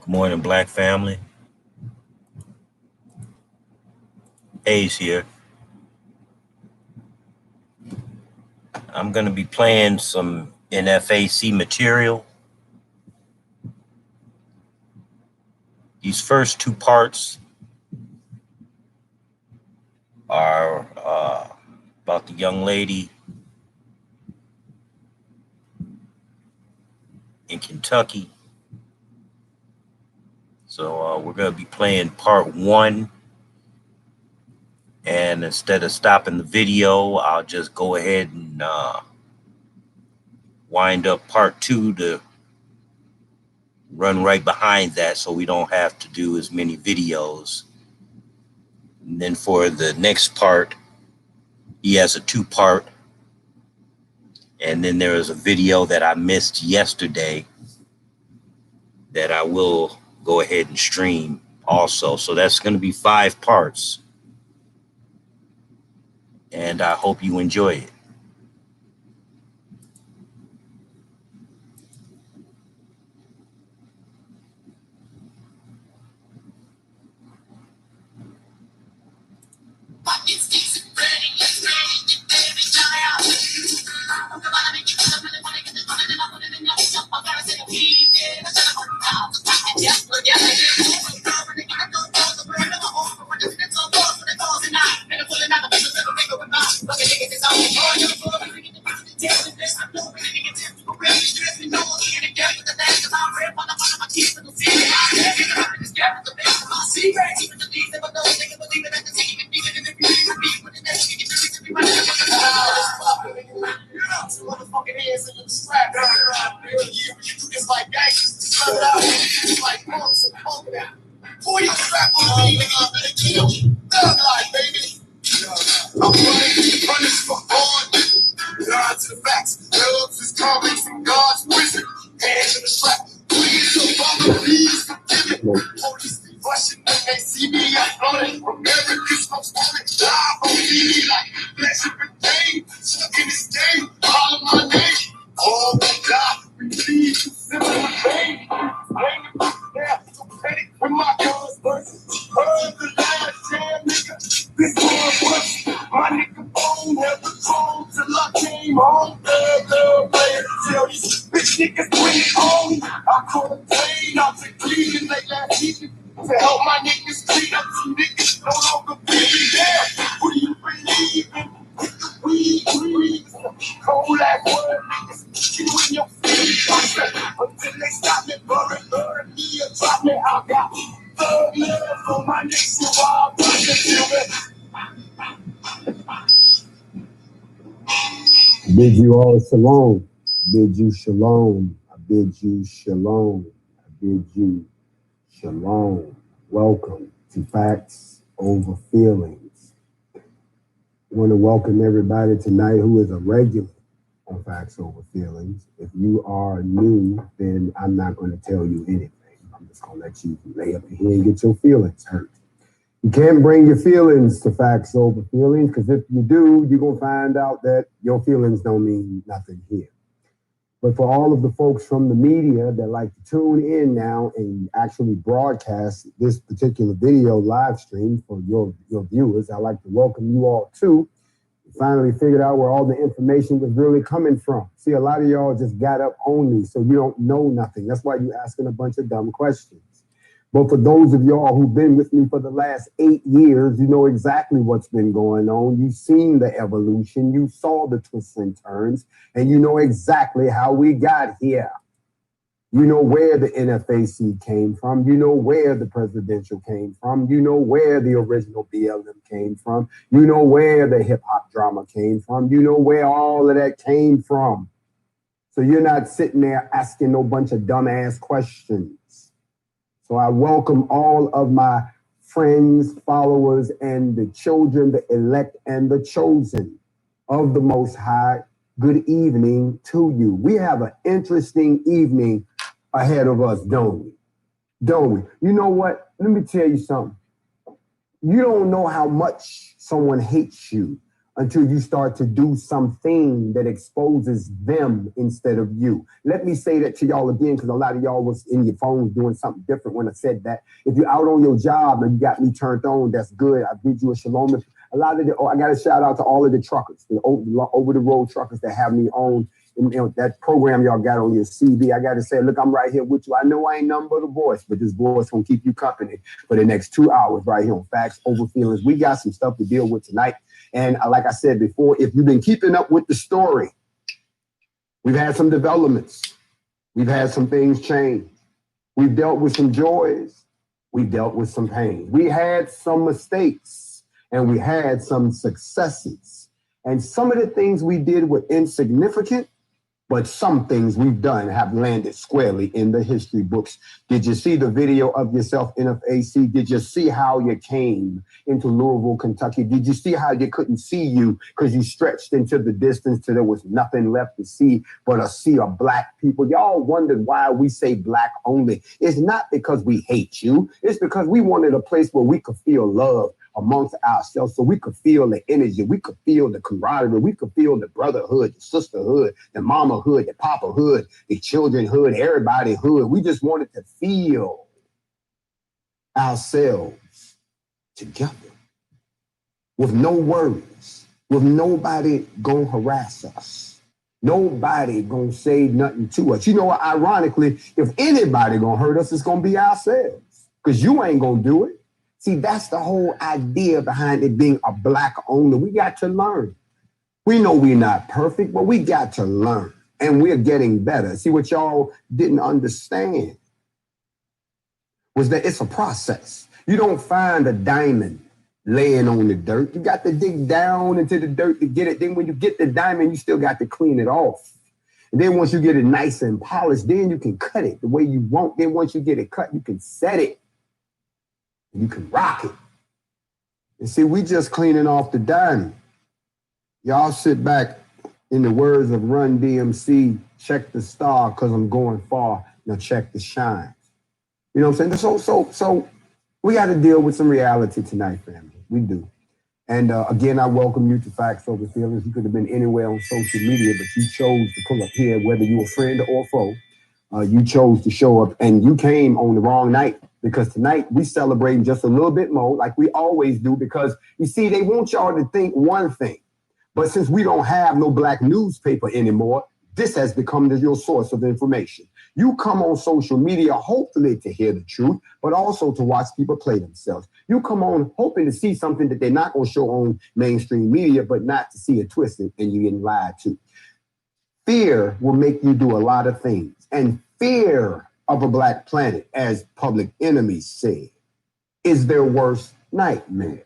Good morning, Black family. Hayes here. I'm going to be playing some NFAC material. These first two parts are about the young lady in Kentucky. So we're going to be playing part one. And instead of stopping the video, I'll just go ahead and wind up part two to run right behind that so we don't have to do as many videos. And then for the next part, he has a two-part. And then there is a video that I missed yesterday that I will go ahead and stream also. So that's going to be 5 parts. And I hope you enjoy it. Bid you all shalom. Bid you shalom. I bid you shalom. I bid you shalom. Welcome to Factz Ova Feelingz. I want to welcome everybody tonight who is a regular on Factz Ova Feelingz. If you are new, then I'm not going to tell you anything. I'm just going to let you lay up here and get your feelings hurt. You can't bring your feelings to Factz Ova Feelingz, because if you do, you're going to find out that your feelings don't mean nothing here. But for all of the folks from the media that like to tune in now and actually broadcast this particular video live stream for your viewers, I'd like to welcome you all too. We finally figured out where all the information was really coming from. See, a lot of y'all just got up only, so you don't know nothing. That's why you're asking a bunch of dumb questions. But for those of y'all who've been with me for the last 8 years, you know exactly what's been going on. You've seen the evolution. You saw the twists and turns, and you know exactly how we got here. You know where the NFAC came from. You know where the presidential came from. You know where the original BLM came from. You know where the hip-hop drama came from. You know where all of that came from. So you're not sitting there asking no bunch of dumbass questions. So I welcome all of my friends, followers, and the children, the elect and the chosen of the Most High. Good evening to you. We have an interesting evening ahead of us, don't we? Don't we? You know what? Let me tell you something. You don't know how much someone hates you until you start to do something that exposes them instead of you. Let me say that to y'all again, because a lot of y'all was in your phones doing something different when I said that. If you're out on your job and you got me turned on, that's good. I bid you a shalom. A lot of I got to shout out to all of the truckers, the over the road truckers that have me on. That program y'all got on your CV. I got to say, look, I'm right here with you. I know I ain't nothing but a voice, but this voice gonna keep you company for the next 2 hours right here on Factz Ova Feelingz. We got some stuff to deal with tonight. And like I said before, if you've been keeping up with the story, we've had some developments. We've had some things change. We've dealt with some joys. We've dealt with some pain. We had some mistakes and we had some successes. And some of the things we did were insignificant, but some things we've done have landed squarely in the history books. Did you see the video of yourself, NFAC? Did you see how you came into Louisville, Kentucky? Did you see how you couldn't see you because you stretched into the distance till there was nothing left to see but a sea of black people? Y'all wondered why we say black only. It's not because we hate you. It's because we wanted a place where we could feel love amongst ourselves, so we could feel the energy, we could feel the camaraderie, we could feel the brotherhood, the sisterhood, the mamahood, the papahood, the childrenhood, everybody hood. We just wanted to feel ourselves together with no worries, with nobody gonna harass us, nobody gonna say nothing to us. You know what? Ironically, if anybody gonna hurt us, it's gonna be ourselves, because you ain't gonna do it. See, that's the whole idea behind it being a black owner. We got to learn. We know we're not perfect, but we got to learn. And we're getting better. See, what y'all didn't understand was that it's a process. You don't find a diamond laying on the dirt. You got to dig down into the dirt to get it. Then when you get the diamond, you still got to clean it off. And then once you get it nice and polished, then you can cut it the way you want. Then once you get it cut, you can set it. You can rock it. And see, we just cleaning off the diamond. Y'all sit back, in the words of Run DMC, check the star because I'm going far. Now check the shine. You know what I'm saying? So we got to deal with some reality tonight, family. We do. And again, I welcome you to Factz Ova Feelingz. You could have been anywhere on social media, but you chose to pull up here, whether you were friend or foe. You chose to show up, and you came on the wrong night, because tonight we celebrating just a little bit more, like we always do, because you see, they want y'all to think one thing, but since we don't have no black newspaper anymore, this has become your source of information. You come on social media hopefully to hear the truth, but also to watch people play themselves. You come on hoping to see something that they're not going to show on mainstream media, but not to see it twisted and you getting lied to. Fear will make you do a lot of things. And fear of a black planet, as Public Enemy said, is their worst nightmare.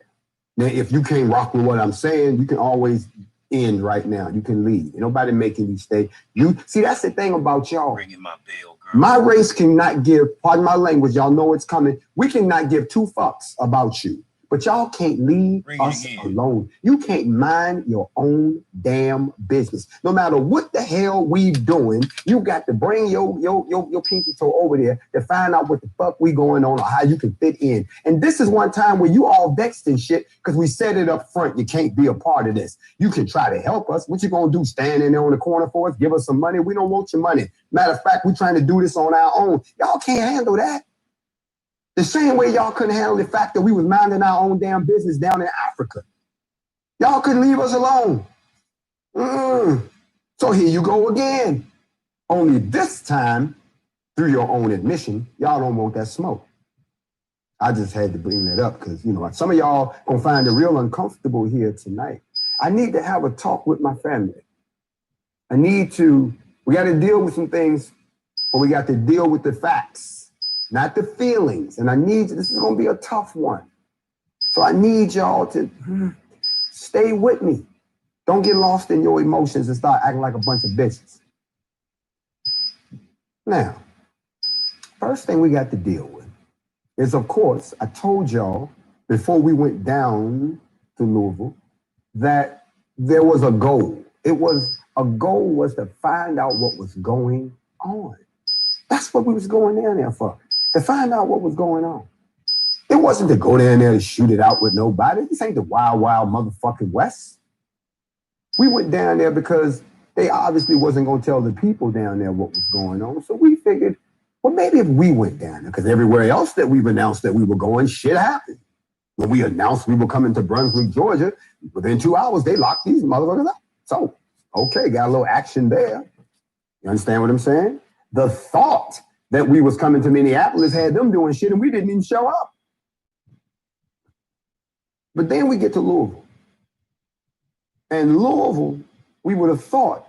Now, if you can't rock with what I'm saying, you can always end right now. You can leave. Ain't nobody making you stay. You see, that's the thing about y'all. Bringing my bill, girl. My race cannot give, pardon my language, y'all know it's coming. We cannot give two fucks about you. But y'all can't leave us alone. You can't mind your own damn business. No matter what the hell we doing, you got to bring your pinky toe over there to find out what the fuck we going on or how you can fit in. And this is one time where you all vexed and shit because we said it up front. You can't be a part of this. You can try to help us. What you gonna do? Stand in there on the corner for us? Give us some money? We don't want your money. Matter of fact, we're trying to do this on our own. Y'all can't handle that. The same way y'all couldn't handle the fact that we was minding our own damn business down in Africa. Y'all couldn't leave us alone. So here you go again. Only this time, through your own admission, y'all don't want that smoke. I just had to bring that up because, you know, some of y'all gonna find it real uncomfortable here tonight. I need to have a talk with my family. We got to deal with some things, but we got to deal with the facts. Not the feelings. And this is going to be a tough one. So I need y'all to stay with me. Don't get lost in your emotions and start acting like a bunch of bitches. Now, first thing we got to deal with is, of course, I told y'all before we went down to Louisville that there was a goal. A goal was to find out what was going on. That's what we was going down there for. To find out what was going on. It wasn't to go down there to shoot it out with nobody. This ain't the wild, wild motherfucking West. We went down there because they obviously wasn't going to tell the people down there what was going on. So we figured, well, maybe if we went down there, because everywhere else that we've announced that we were going, shit happened. When we announced we were coming to Brunswick, Georgia, within 2 hours, they locked these motherfuckers up. So, okay, got a little action there. You understand what I'm saying? The thought that we was coming to Minneapolis had them doing shit and we didn't even show up. But then we get to Louisville. And Louisville, we would have thought,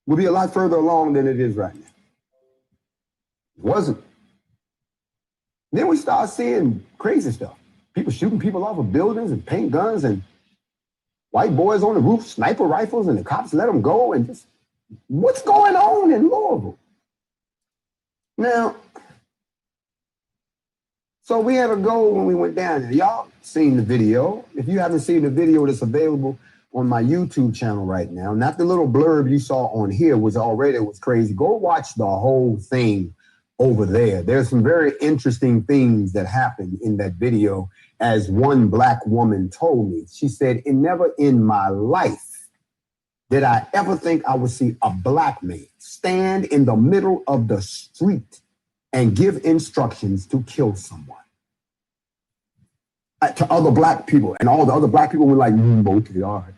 would be a lot further along than it is right now. It wasn't. Then we start seeing crazy stuff. People shooting people off of buildings and paint guns and white boys on the roof, sniper rifles, and the cops let them go. And just, what's going on in Louisville? Now, so we had a goal when we went down there. Y'all seen the video. If you haven't seen the video that's available on my YouTube channel right now, not the little blurb you saw on here was crazy. Go watch the whole thing over there. There's some very interesting things that happened in that video. As one black woman told me, she said, never in my life did I ever think I would see a black man stand in the middle of the street and give instructions to kill someone. To other black people. And all the other black people were like, okay, all right.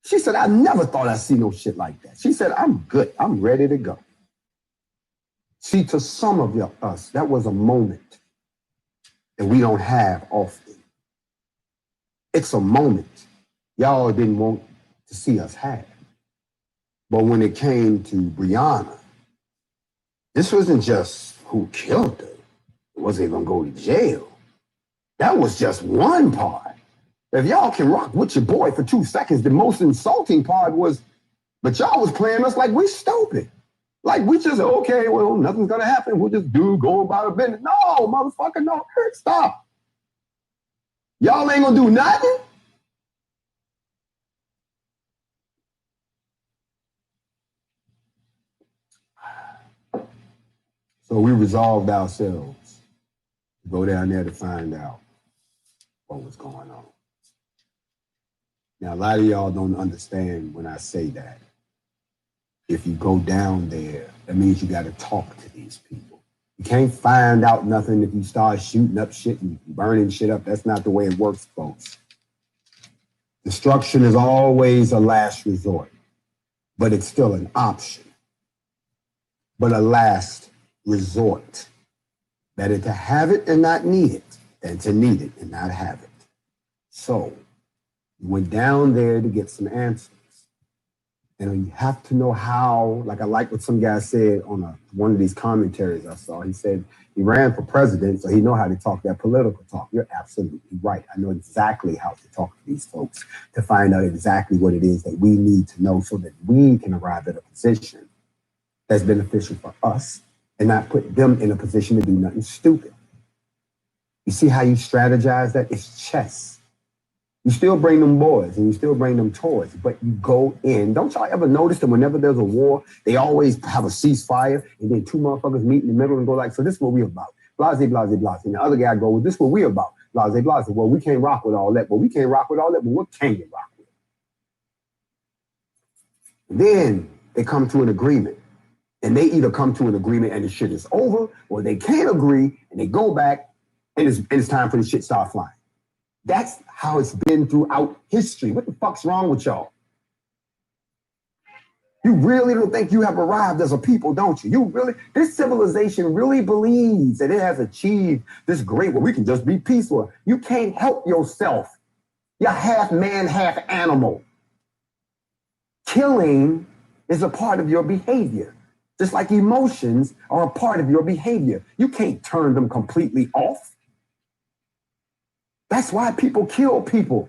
She said, I never thought I'd see no shit like that. She said, I'm good. I'm ready to go. See, to some of us, that was a moment that we don't have often. It's a moment y'all didn't want to see us have. But when it came to Breonna, this wasn't just who killed her. It wasn't even going to go to jail. That was just one part. If y'all can rock with your boy for 2 seconds, the most insulting part was, but y'all was playing us like we stupid. Like we just, okay, well, nothing's going to happen. We'll just go about our business. No, motherfucker, no, stop. Y'all ain't going to do nothing? So we resolved ourselves to go down there to find out what was going on. Now, a lot of y'all don't understand when I say that. If you go down there, that means you got to talk to these people. You can't find out nothing if you start shooting up shit and burning shit up. That's not the way it works, folks. Destruction is always a last resort, but it's still an option. But a last resort. Better to have it and not need it than to need it and not have it. So, you went down there to get some answers. And you have to know how, like I like what some guy said on one of these commentaries I saw. He said he ran for president, so he know how to talk that political talk. You're absolutely right. I know exactly how to talk to these folks to find out exactly what it is that we need to know so that we can arrive at a position that's beneficial for us and not put them in a position to do nothing stupid. You see how you strategize that? It's chess. You still bring them boys and you still bring them toys, but you go in. Don't y'all ever notice that whenever there's a war, they always have a ceasefire and then two motherfuckers meet in the middle and go like, so this is what we about. Blase, blase, blase. And the other guy go, well, this is what we about. Blase, blase. Well, we can't rock with all that. Well, we can't rock with all that. But what can you rock with? Then they come to an agreement. And they either come to an agreement and the shit is over, or they can't agree and they go back and it's time for the shit to start flying. That's how it's been throughout history. What the fuck's wrong with y'all? You really don't think you have arrived as a people, don't you? This civilization really believes that it has achieved this great, well, we can just be peaceful. You can't help yourself. You're half man, half animal. Killing is a part of your behavior. Just like emotions are a part of your behavior. You can't turn them completely off. That's why people kill people.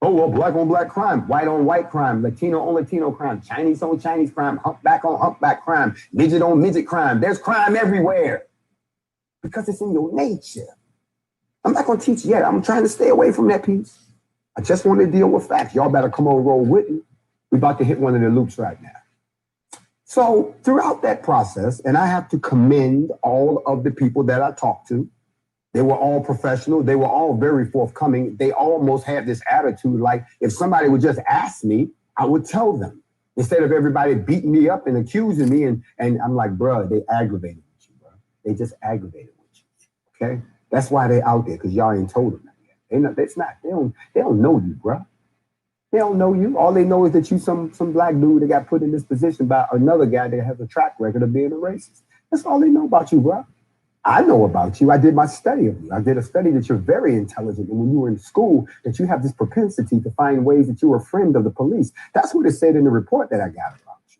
Oh, well, black on black crime, white on white crime, Latino on Latino crime, Chinese on Chinese crime, humpback on humpback crime, midget on midget crime. There's crime everywhere because it's in your nature. I'm not going to teach yet. I'm trying to stay away from that piece. I just want to deal with facts. Y'all better come on, roll with me. We're about to hit one of the loops right now. So throughout that process, and I have to commend all of the people that I talked to, They were all professional. They were all very forthcoming. They almost had this attitude like if somebody would just ask me, I would tell them. Instead of everybody beating me up and accusing me. And I'm like, bro, they aggravated with you, bro. They just aggravated with you. Okay? That's why they out there, because y'all ain't told them that yet. They don't know you, bro. They don't know you. All they know is that you some black dude that got put in this position by another guy that has a track record of being a racist. That's all they know about you, bro. I know about you. I did my study of you. I did a study that you're very intelligent. And when you were in school, that you have this propensity to find ways that you were a friend of the police. That's what it said in the report that I got about you.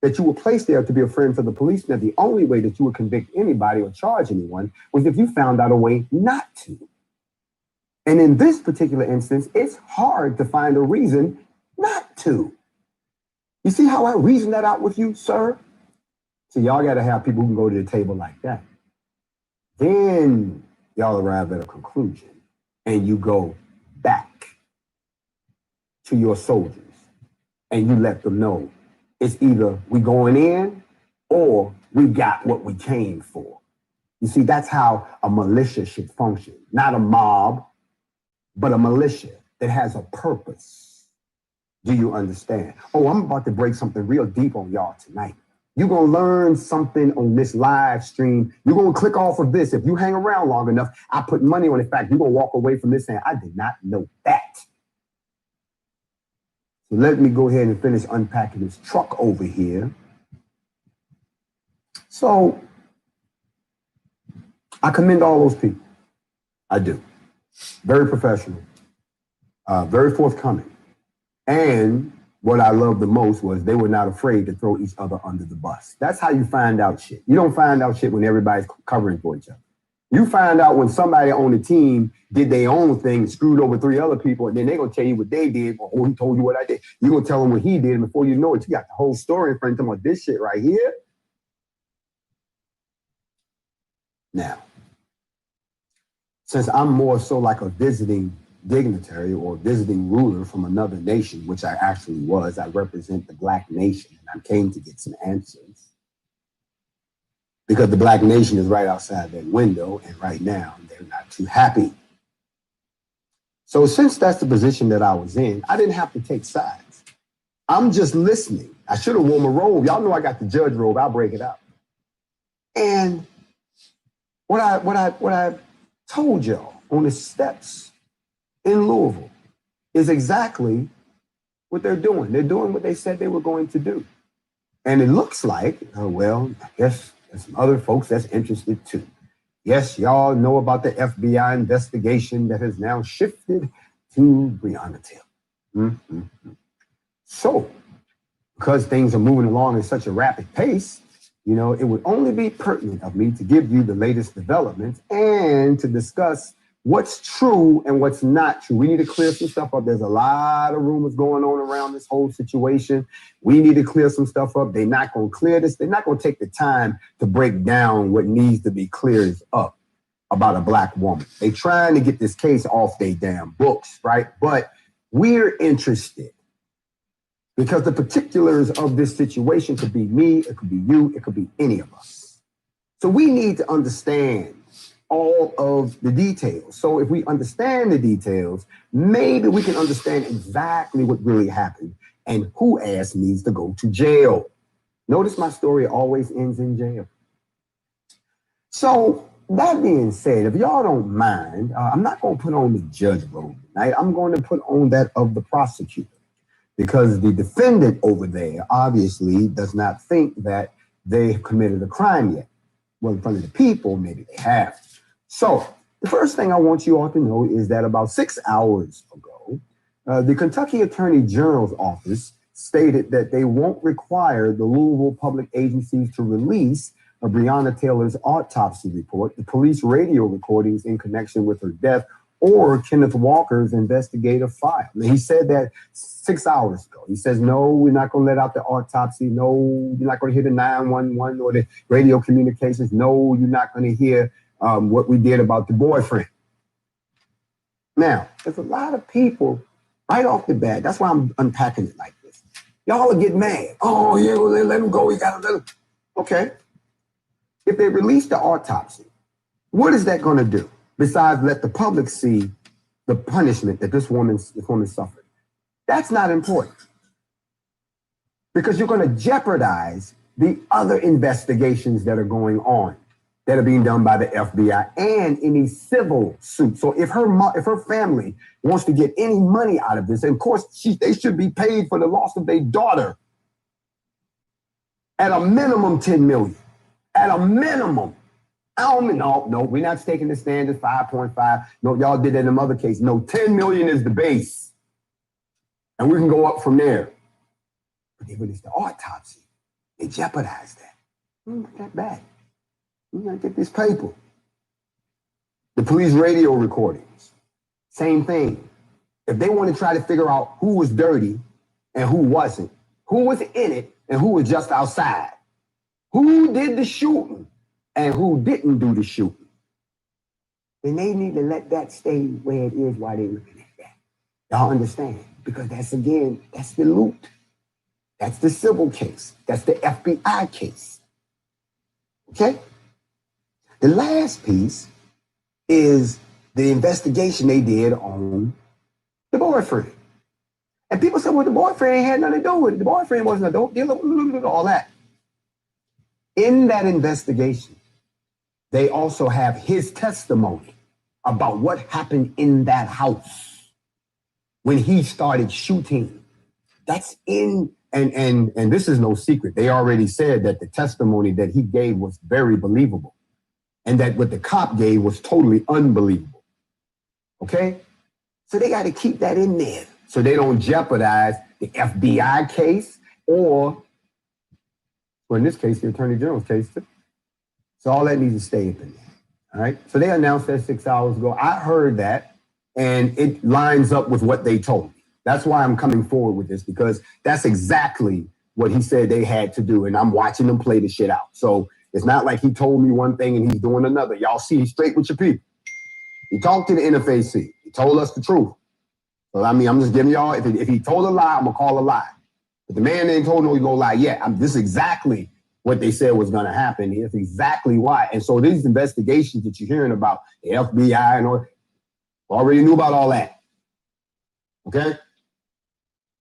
That you were placed there to be a friend for the police. Now, the only way that you would convict anybody or charge anyone was if you found out a way not to. And in this particular instance, it's hard to find a reason not to. You see how I reason that out with you, sir? So y'all got to have people who can go to the table like that. Then y'all arrive at a conclusion and you go back to your soldiers and you let them know it's either we going in or we got what we came for. You see, that's how a militia should function. Not a mob, but a militia that has a purpose. Do you understand? Oh, I'm about to break something real deep on y'all tonight. You're going to learn something on this live stream. You're going to click off of this. If you hang around long enough, I put money on the fact you're going to walk away from this saying, I did not know that. So let me go ahead and finish unpacking this truck over here. So I commend all those people. I do. Very professional, very forthcoming. And what I loved the most was they were not afraid to throw each other under the bus. That's how you find out shit. You don't find out shit when everybody's covering for each other. You find out when somebody on the team did their own thing, screwed over 3 other people, and then they're going to tell you what they did, or oh, he told you what I did. You're going to tell them what he did, and before you know it, you got the whole story in front of them about this shit right here. Now, since I'm more so like a visiting dignitary or visiting ruler from another nation, which I actually was, I represent the Black nation, and I came to get some answers. Because the Black nation is right outside that window, and right now, they're not too happy. So since that's the position that I was in, I didn't have to take sides. I'm just listening. I should have worn my robe. Y'all know I got the judge robe. I'll break it out. And what I told y'all on the steps in Louisville is exactly what they're doing. They're doing what they said they were going to do. And it looks like, well, I guess there's some other folks that's interested too. Yes, y'all know about the FBI investigation that has now shifted to Breonna Taylor. Mm-hmm. So, because things are moving along at such a rapid pace, you know, it would only be pertinent of me to give you the latest developments and to discuss what's true and what's not true. We need to clear some stuff up. There's a lot of rumors going on around this whole situation. We need to clear some stuff up. They're not going to clear this. They're not going to take the time to break down what needs to be cleared up about a Black woman. They're trying to get this case off their damn books, right? But we're interested because the particulars of this situation could be me, it could be you, it could be any of us. So we need to understand all of the details. So if we understand the details, maybe we can understand exactly what really happened and who ass needs to go to jail. Notice my story always ends in jail. So that being said, if y'all don't mind, I'm not going to put on the judge robe tonight. I'm going to put on that of the prosecutor because the defendant over there obviously does not think that they have committed a crime yet. Well, in front of the people, maybe they have. So the first thing I want you all to know is that about 6 hours ago, the Kentucky Attorney General's office stated that they won't require the Louisville public agencies to release Breonna Taylor's autopsy report, the police radio recordings in connection with her death, or Kenneth Walker's investigative file. Now, he said that 6 hours ago. He says, no, we're not going to let out the autopsy. No, you're not going to hear the 911 or the radio communications. No, you're not going to hear what we did about the boyfriend. Now, there's a lot of people right off the bat. That's why I'm unpacking it like this. Y'all are getting mad. Oh, yeah, well, let him go. We got to let him. Okay. If they release the autopsy, what is that going to do? besides let the public see the punishment that this woman suffered. That's not important, because you're going to jeopardize the other investigations that are going on, that are being done by the FBI and any civil suit. So if her family wants to get any money out of this, and of course they should be paid for the loss of their daughter. At a minimum, 10 million. At a minimum. No, we're not taking the standard 5.5. No, y'all did that in other cases. No, 10 million is the base. And we can go up from there. But they released the autopsy. They jeopardized that. Not that bad. We gotta get this paper. The police radio recordings, same thing. If they want to try to figure out who was dirty and who wasn't, who was in it and who was just outside, who did the shooting and who didn't do the shooting, then they need to let that stay where it is while they're looking at that. Y'all understand? Because that's the loot. That's the civil case. That's the FBI case. Okay? The last piece is the investigation they did on the boyfriend. And people said, well, the boyfriend had nothing to do with it. The boyfriend wasn't a dope dealer, all that. In that investigation, they also have his testimony about what happened in that house when he started shooting. That's in, and this is no secret. They already said that the testimony that he gave was very believable, and that what the cop gave was totally unbelievable. Okay? So they got to keep that in there so they don't jeopardize the FBI case or in this case, the Attorney General's case too. So all that needs to stay up in there. All right? So they announced that 6 hours ago. I heard that, and it lines up with what they told me. That's why I'm coming forward with this, because that's exactly what he said they had to do, and I'm watching them play the shit out. So it's not like he told me one thing and he's doing another. Y'all see, he's straight with your people. He talked to the NFAC. He told us the truth. So, I mean, I'm just giving y'all, if he told a lie, I'm going to call a lie. But the man ain't told no lie yet. This is exactly what they said was going to happen. That's exactly why. And so these investigations that you're hearing about, the FBI and all, already knew about all that. Okay?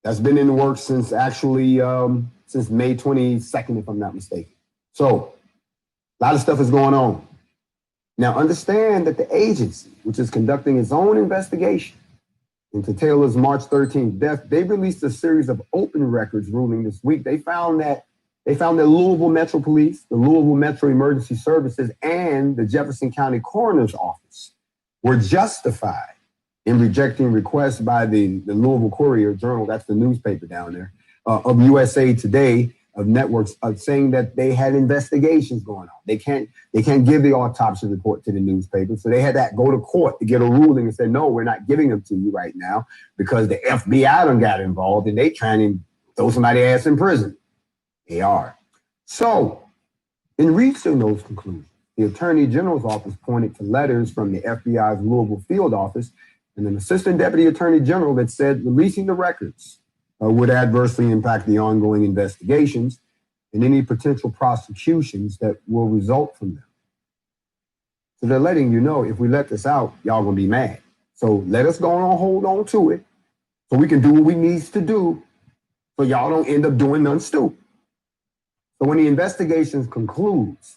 That's been in the works since actually, since May 22nd, if I'm not mistaken. So a lot of stuff is going on. Now understand that the agency, which is conducting its own investigation into Taylor's March 13th death, they released a series of open records ruling this week. They found that Louisville Metro Police, the Louisville Metro Emergency Services, and the Jefferson County Coroner's Office were justified in rejecting requests by the Louisville Courier Journal, that's the newspaper down there, of USA Today, of networks, of saying that they had investigations going on. They can't give the autopsy report to the newspaper. So they had to go to court to get a ruling and say, no, we're not giving them to you right now because the FBI done got involved and they trying to throw somebody's ass in prison. They are. So in reaching those conclusions, the Attorney General's office pointed to letters from the FBI's Louisville field office and an assistant deputy attorney general that said releasing the records would adversely impact the ongoing investigations and any potential prosecutions that will result from them. So they're letting you know, if we let this out, y'all gonna be mad. So let us go on, hold on to it, so we can do what we need to do, so y'all don't end up doing nothing stupid. So when the investigation concludes,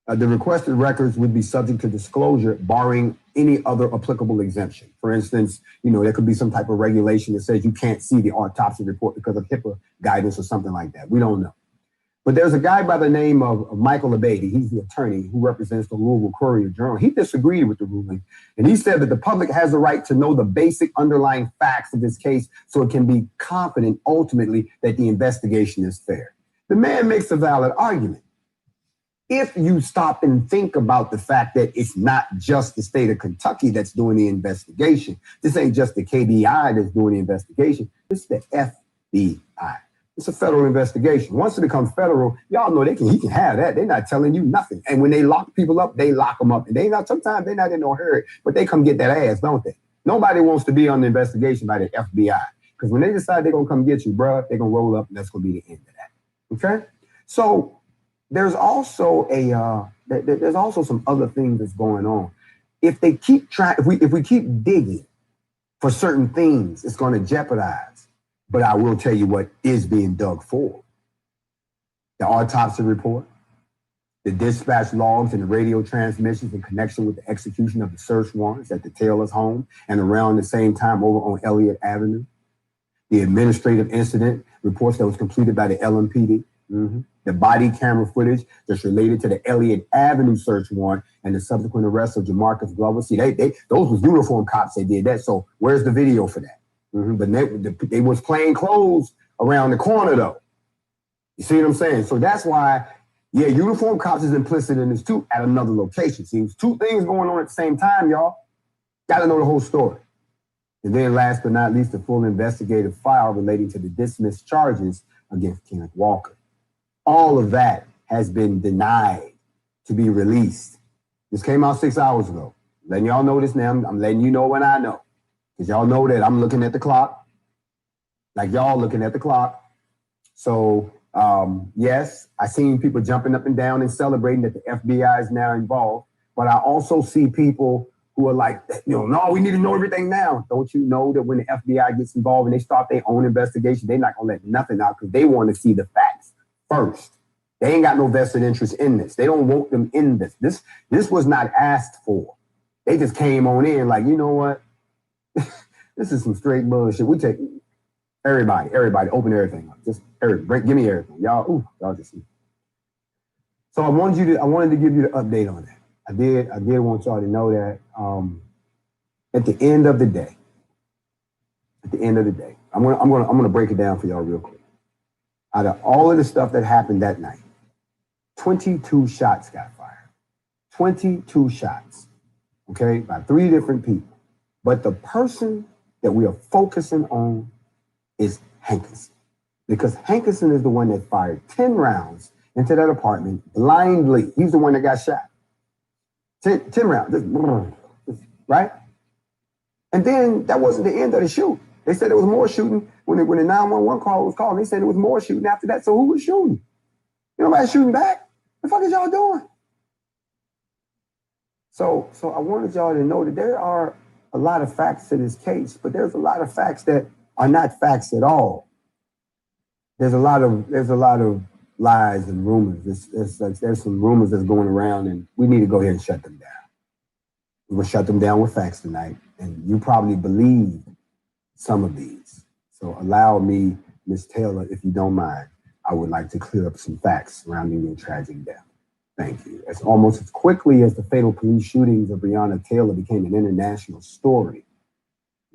the requested records would be subject to disclosure, barring any other applicable exemption. For instance, there could be some type of regulation that says you can't see the autopsy report because of HIPAA guidance or something like that. We don't know. But there's a guy by the name of Michael Abady. He's the attorney who represents the Louisville Courier Journal. He disagreed with the ruling, and he said that the public has the right to know the basic underlying facts of this case so it can be confident ultimately that the investigation is fair. The man makes a valid argument. If you stop and think about the fact that it's not just the state of Kentucky that's doing the investigation, this ain't just the KBI that's doing the investigation, it's the FBI. It's a federal investigation. Once it becomes federal, y'all know he can have that. They're not telling you nothing. And when they lock people up, they lock them up. And sometimes they're not in no hurry, but they come get that ass, don't they? Nobody wants to be on the investigation by the FBI. Because when they decide they're gonna come get you, bruh, they're gonna roll up and that's gonna be the end of that. Okay? So there's also some other things that's going on. if they keep trying, if we keep digging for certain things, it's going to jeopardize. But I will tell you what is being dug for. The autopsy report, the dispatch logs and the radio transmissions in connection with the execution of the search warrants at the Taylor's home and around the same time over on Elliott Avenue. The administrative incident reports that was completed by the LMPD. The body camera footage that's related to the Elliott Avenue search warrant and the subsequent arrest of Jamarcus Glover. See, those was uniform cops that did that. So where's the video for that? But they was plain clothes around the corner though. You see what I'm saying? So that's why, yeah, uniform cops is implicit in this too at another location. See, there's two things going on at the same time, y'all. Got to know the whole story. And then last but not least, the full investigative file relating to the dismissed charges against Kenneth Walker. All of that has been denied to be released. This came out 6 hours ago. Letting y'all know this now. I'm letting you know when I know. Because y'all know that I'm looking at the clock. Like y'all looking at the clock. So, yes, I seen people jumping up and down and celebrating that the FBI is now involved. But I also see people who are like, no, we need to know everything now. Don't you know that when the FBI gets involved and they start their own investigation, they're not going to let nothing out because they want to see the facts first. They ain't got no vested interest in this. They don't want them in this. This was not asked for. They just came on in like, you know what? This is some straight bullshit. We take everybody, open everything up. Just give me everything. Y'all just see. So I wanted to give you the update on that. I did want y'all to know that at the end of the day, I'm gonna break it down for y'all real quick. Out of all of the stuff that happened that night, 22 shots got fired. 22 shots, okay, by 3 different people. But the person that we are focusing on is Hankerson. Because Hankerson is the one that fired 10 rounds into that apartment blindly. He's the one that got shot. 10 rounds, right? And then that wasn't the end of the shoot. They said there was more shooting when the 911 call was called. They said there was more shooting after that. So who was shooting? Nobody shooting back. The fuck is y'all doing? So I wanted y'all to know that there are a lot of facts to this case, but there's a lot of facts that are not facts at all. There's a lot of lies and rumors. There's some rumors that's going around, and we need to go ahead and shut them down. We're gonna shut them down with facts tonight, and you probably believe some of these. So allow me, Ms. Taylor, if you don't mind, I would like to clear up some facts surrounding your tragic death. Thank you. As almost as quickly as the fatal police shootings of Breonna Taylor became an international story,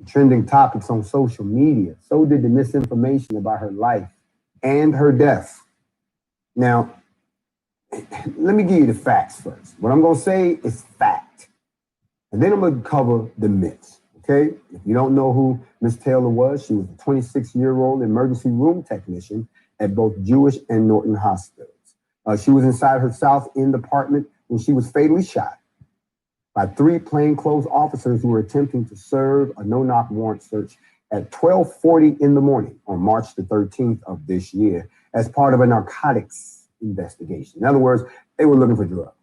trending topics on social media, so did the misinformation about her life and her death. Now, let me give you the facts first. What I'm going to say is fact. And then I'm going to cover the myths, okay? If you don't know who Ms. Taylor was, she was a 26-year-old emergency room technician at both Jewish and Norton hospitals. She was inside her South End apartment when she was fatally shot by 3 plainclothes officers who were attempting to serve a no-knock warrant search at 12:40 in the morning on March the 13th of this year as part of a narcotics investigation. In other words, they were looking for drugs.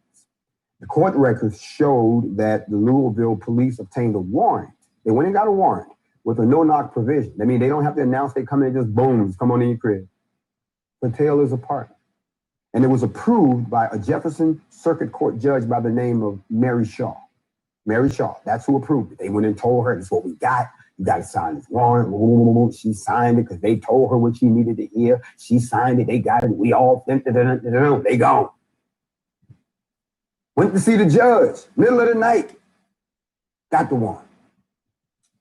The court records showed that the Louisville police obtained a warrant. They went and got a warrant with a no-knock provision. I mean, they don't have to announce they come in, just boom, come on in your crib. For Taylor's apartment. And it was approved by a Jefferson Circuit Court judge by the name of Mary Shaw. Mary Shaw, that's who approved it. They went and told her, this is what we got. You got to sign this warrant. She signed it because they told her what she needed to hear. She signed it. They got it. We all, they gone. Went to see the judge, middle of the night. Got the warrant.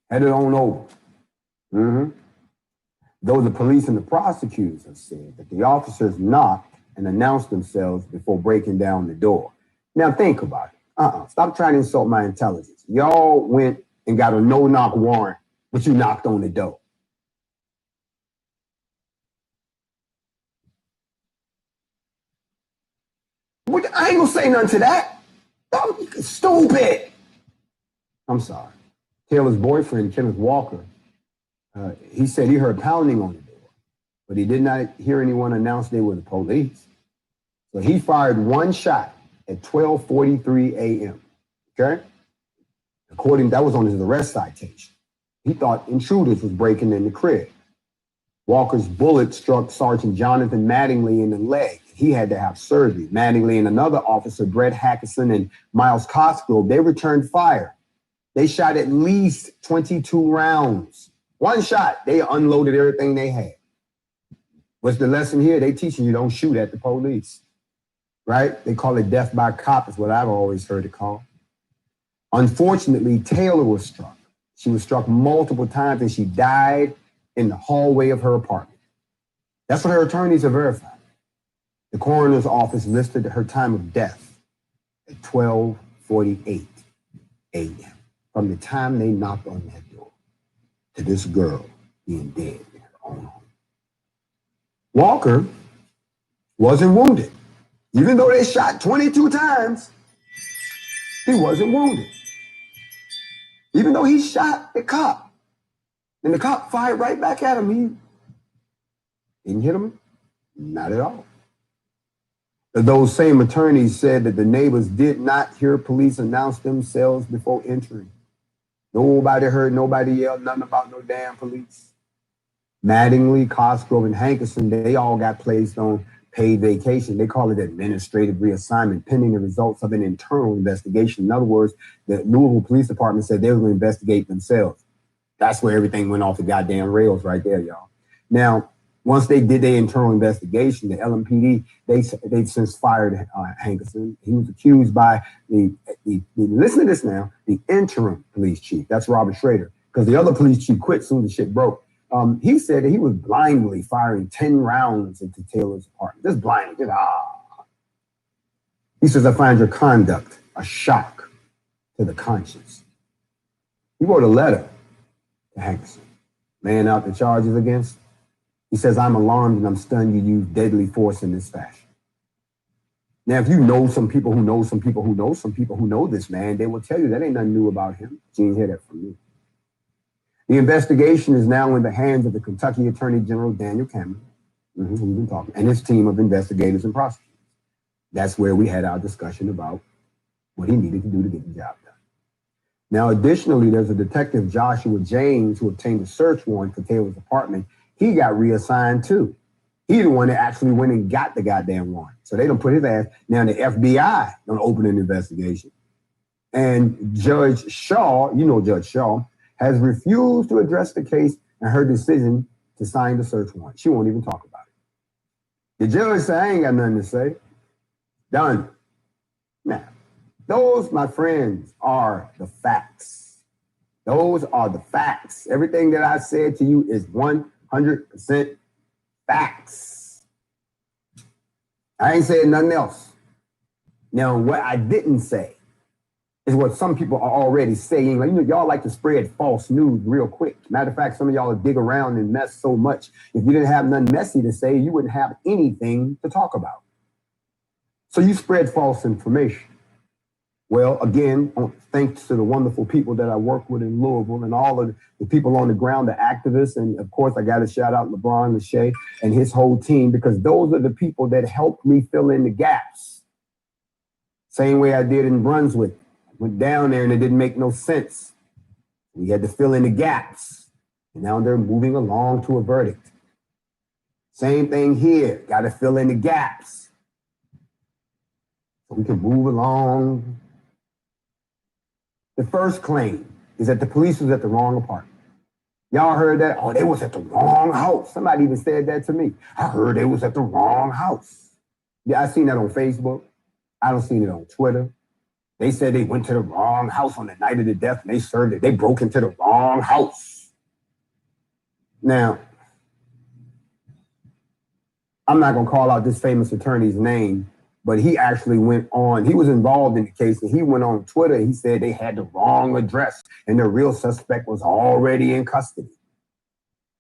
Headed on over. Though the police and the prosecutors have said that the officers knocked and announced themselves before breaking down the door. Now think about it. Stop trying to insult my intelligence. Y'all went and got a no-knock warrant, but you knocked on the door. I ain't gonna say nothing to that. Stupid. I'm sorry. Taylor's boyfriend, Kenneth Walker, he said he heard pounding on the door, but he did not hear anyone announce they were the police. So he fired 1 shot at 12:43 a.m. Okay? That was on his arrest citation. He thought intruders was breaking in the crib. Walker's bullet struck Sergeant Jonathan Mattingly in the leg. He had to have surgery. Mattingly and another officer, Brett Hackison and Miles Cosgrove, they returned fire. They shot at least 22 rounds. One shot, they unloaded everything they had. What's the lesson here? They teaching you don't shoot at the police, right? They call it death by cop is what I've always heard it called. Unfortunately, Taylor was struck. She was struck multiple times and she died in the hallway of her apartment. That's what her attorneys have verified. The coroner's office listed her time of death at 12:48 a.m. From the time they knocked on that door to this girl being dead in her own home. Walker wasn't wounded. Even though they shot 22 times, he wasn't wounded. Even though he shot the cop, and the cop fired right back at him, he didn't hit him, not at all. Those same attorneys said that the neighbors did not hear police announce themselves before entering. Nobody heard, nobody yelled, nothing about no damn police. Mattingly, Cosgrove, and Hankison, they all got placed on paid vacation. They call it administrative reassignment, pending the results of an internal investigation. In other words, the Louisville Police Department said they were going to investigate themselves. That's where everything went off the goddamn rails right there, y'all. Now, once they did their internal investigation, the LMPD, they've since fired Hankison. He was accused by listen to this now, the interim police chief. That's Robert Schrader, because the other police chief quit soon as the shit broke. He said that he was blindly firing 10 rounds into Taylor's apartment. Just blindly, He says, I find your conduct a shock to the conscience. He wrote a letter to Hankison, laying out the charges against. He says, I'm alarmed and I'm stunned you use deadly force in this fashion. Now, if you know some people who know some people who know some people who know this man, they will tell you that ain't nothing new about him. You didn't hear that from me. The investigation is now in the hands of the Kentucky Attorney General, Daniel Cameron, who we've been talking, and his team of investigators and prosecutors. That's where we had our discussion about what he needed to do to get the job done. Now, additionally, there's a detective, Joshua James, who obtained a search warrant for Taylor's apartment. He got reassigned too. He the one that actually went and got the goddamn warrant. So they don't put his ass. Now the FBI don't open an investigation. And Judge Shaw, you know Judge Shaw, has refused to address the case and her decision to sign the search warrant. She won't even talk about it. The judge said, I ain't got nothing to say. Done. Now, those, my friends, are the facts. Those are the facts. Everything that I said to you is 100% facts. I ain't saying nothing else. Now, what I didn't say is what some people are already saying. Like, y'all like to spread false news real quick. Matter of fact, some of y'all dig around and mess so much. If you didn't have nothing messy to say, you wouldn't have anything to talk about. So you spread false information. Well, again, thanks to the wonderful people that I work with in Louisville and all of the people on the ground, the activists, and of course, I got to shout out LeBron Lachey and his whole team, because those are the people that helped me fill in the gaps. Same way I did in Brunswick. Went down there and it didn't make no sense. We had to fill in the gaps. And now they're moving along to a verdict. Same thing here. Got to fill in the gaps so we can move along. The first claim is that the police was at the wrong apartment. Y'all heard that? Oh, they was at the wrong house. Somebody even said that to me. I heard they was at the wrong house. Yeah, I seen that on Facebook. I don't seen it on Twitter. They said they went to the wrong house on the night of the death and they served it. They broke into the wrong house. Now, I'm not going to call out this famous attorney's name, but he actually went on. He was involved in the case and he went on Twitter. And he said they had the wrong address and the real suspect was already in custody.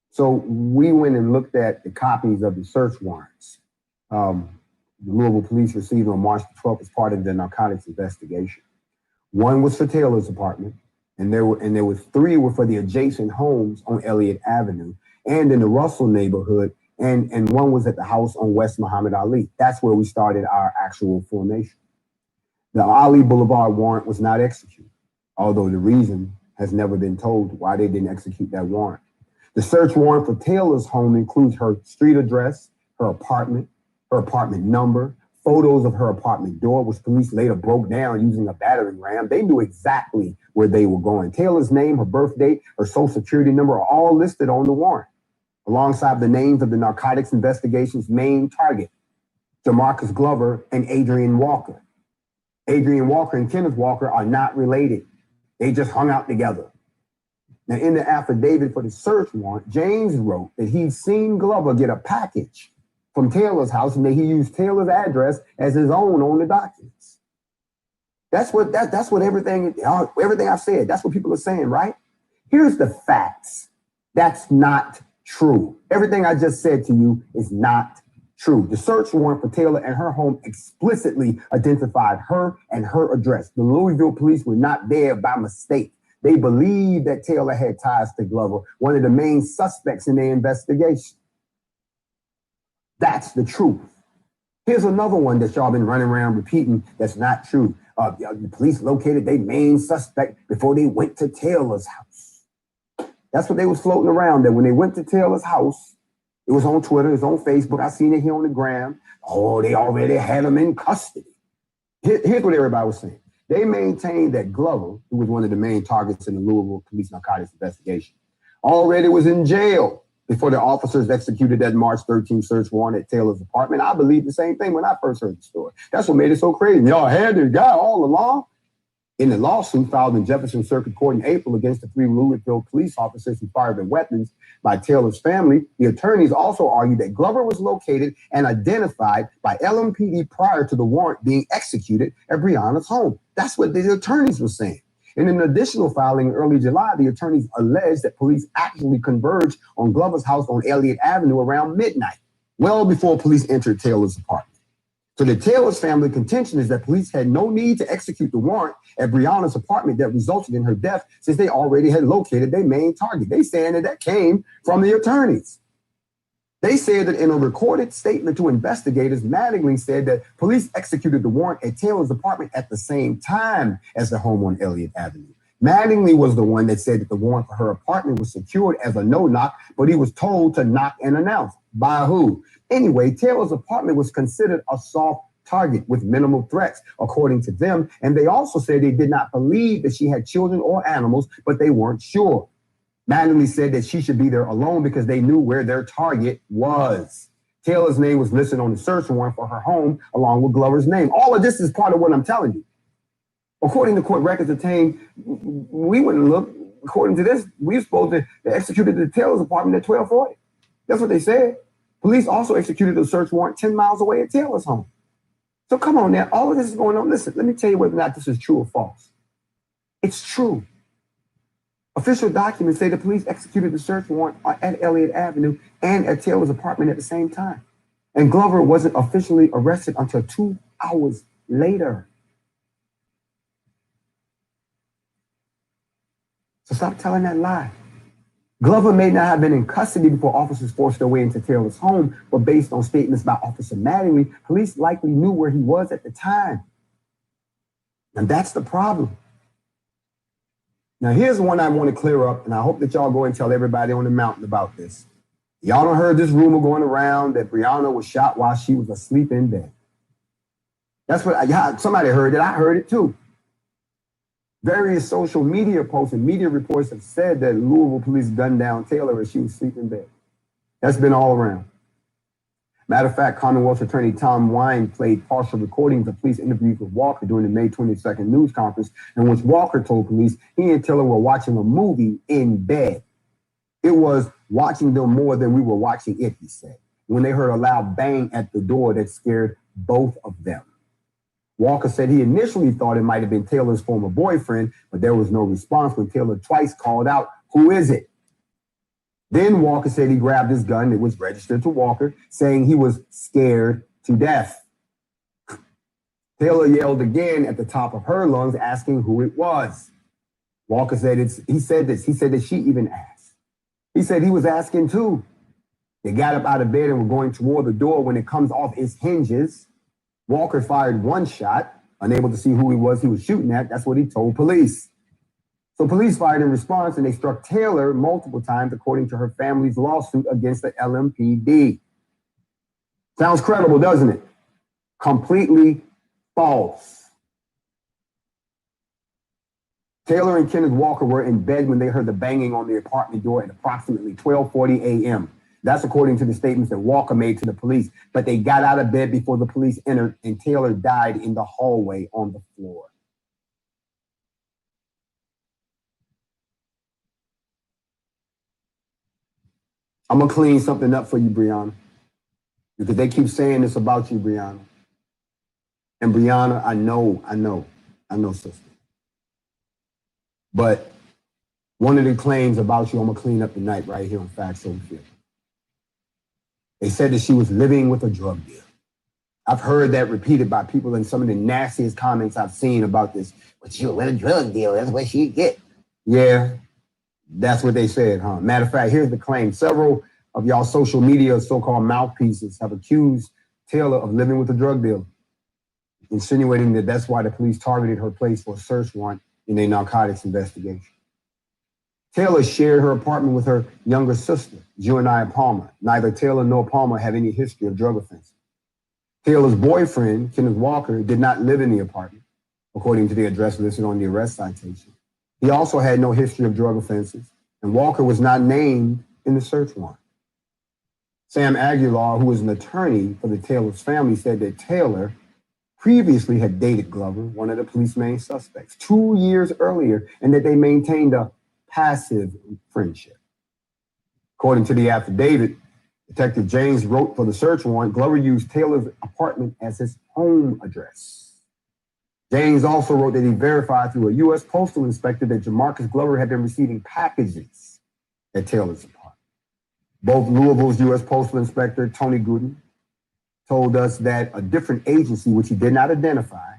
So we went and looked at the copies of the search warrants the Louisville police received on March 12th as part of the narcotics investigation. One was for Taylor's apartment, and there were three were for the adjacent homes on Elliott Avenue and in the Russell neighborhood, and one was at the house on West Muhammad Ali. That's where we started our actual formation. The Ali Boulevard warrant was not executed. although the reason has never been told why they didn't execute that warrant. The search warrant for Taylor's home includes her street address, her apartment number, photos of her apartment door, which police later broke down using a battering ram. They knew exactly where they were going. Taylor's name, her birth date, her social security number are all listed on the warrant, alongside the names of the narcotics investigation's main target, Jamarcus Glover and Adrian Walker. Adrian Walker and Kenneth Walker are not related. They just hung out together. Now, in the affidavit for the search warrant, James wrote that he'd seen Glover get a package from Taylor's house and that he used Taylor's address as his own on the documents. That's what everything I've said, that's what people are saying, right? Here's the facts. That's not true. Everything I just said to you is not true. The search warrant for Taylor and her home explicitly identified her and her address. The Louisville police were not there by mistake. They believed that Taylor had ties to Glover, one of the main suspects in their investigation. That's the truth. Here's another one that y'all been running around repeating that's not true. The police located their main suspect before they went to Taylor's house. That's what they was floating around there. When they went to Taylor's house, it was on Twitter, it was on Facebook. I seen it here on the gram. Oh, they already had him in custody. Here's what everybody was saying. They maintained that Glover, who was one of the main targets in the Louisville police narcotics investigation, already was in jail before the officers executed that March 13th search warrant at Taylor's apartment. I believed the same thing when I first heard the story. That's what made it so crazy. Y'all had this guy all along. In the lawsuit filed in Jefferson Circuit Court in April against the 3 Louisville police officers who fired their weapons by Taylor's family, the attorneys also argued that Glover was located and identified by LMPD prior to the warrant being executed at Breonna's home. That's what the attorneys were saying. In an additional filing in early July, the attorneys alleged that police actually converged on Glover's house on Elliott Avenue around midnight, well before police entered Taylor's apartment. So the Taylor's family contention is that police had no need to execute the warrant at Breonna's apartment that resulted in her death, since they already had located their main target. They saying that came from the attorneys. They said that in a recorded statement to investigators, Mattingly said that police executed the warrant at Taylor's apartment at the same time as the home on Elliott Avenue. Mattingly was the one that said that the warrant for her apartment was secured as a no-knock, but he was told to knock and announce. By who? Anyway, Taylor's apartment was considered a soft target with minimal threats, according to them. And they also said they did not believe that she had children or animals, but they weren't sure. Mattingly said that she should be there alone because they knew where their target was. Taylor's name was listed on the search warrant for her home, along with Glover's name. All of this is part of what I'm telling you. According to court records obtained, we wouldn't look. According to this, we were supposed to execute the Taylor's apartment at 1240. That's what they said. Police also executed a search warrant 10 miles away at Taylor's home. So come on now, all of this is going on. Listen, let me tell you whether or not this is true or false. It's true. Official documents say the police executed the search warrant at Elliott Avenue and at Taylor's apartment at the same time. And Glover wasn't officially arrested until 2 hours later. So stop telling that lie. Glover may not have been in custody before officers forced their way into Taylor's home, but based on statements by Officer Mattingly, police likely knew where he was at the time. And that's the problem. Now, here's one I want to clear up, and I hope that y'all go and tell everybody on the mountain about this. Y'all done heard this rumor going around that Breonna was shot while she was asleep in bed. That's what somebody heard it. I heard it too. Various social media posts and media reports have said that Louisville police gunned down Taylor as she was asleep in bed. That's been all around. Matter of fact, Commonwealth Attorney Tom Wine played partial recordings of police interviews with Walker during the May 22nd news conference, in which Walker told police he and Taylor were watching a movie in bed. It was watching them more than we were watching it, he said, when they heard a loud bang at the door that scared both of them. Walker said he initially thought it might have been Taylor's former boyfriend, but there was no response when Taylor twice called out, "Who is it?" Then Walker said he grabbed his gun. It was registered to Walker, saying he was scared to death. Taylor yelled again at the top of her lungs, asking who it was. Walker said he said that she even asked. He said he was asking too. They got up out of bed and were going toward the door when it comes off its hinges. Walker fired one shot, unable to see who he was shooting at. That's what he told police. So police fired in response, and they struck Taylor multiple times, according to her family's lawsuit against the LMPD. Sounds credible, doesn't it? Completely false. Taylor and Kenneth Walker were in bed when they heard the banging on the apartment door at approximately 12:40 a.m. That's according to the statements that Walker made to the police. But they got out of bed before the police entered, and Taylor died in the hallway on the floor. I'm going to clean something up for you, Breonna, because they keep saying this about you, Breonna. And Breonna, I know, sister. But one of the claims about you, I'm going to clean up tonight right here on Factz Ova Feelingz. They said that she was living with a drug dealer. I've heard that repeated by people in some of the nastiest comments I've seen about this. But she was with a drug dealer, that's what she get. Yeah, that's what they said, huh? Matter of fact, here's the claim. Several of y'all social media so-called mouthpieces have accused Taylor of living with a drug dealer, insinuating that that's why the police targeted her place for a search warrant in a narcotics investigation. Taylor shared her apartment with her younger sister, Juaniah Palmer. Neither Taylor nor Palmer have any history of drug offenses. Taylor's boyfriend, Kenneth Walker, did not live in the apartment, according to the address listed on the arrest citation. He also had no history of drug offenses, and Walker was not named in the search warrant. Sam Aguilar, who is an attorney for the Taylor's family, said that Taylor previously had dated Glover, one of the police's main suspects, 2 years earlier, and that they maintained a passive friendship. According to the affidavit, Detective James wrote for the search warrant, Glover used Taylor's apartment as his home address. James also wrote that he verified through a U.S. postal inspector that Jamarcus Glover had been receiving packages at Taylor's apartment. Both Louisville's U.S. postal inspector, Tony Gooden, told us that a different agency, which he did not identify,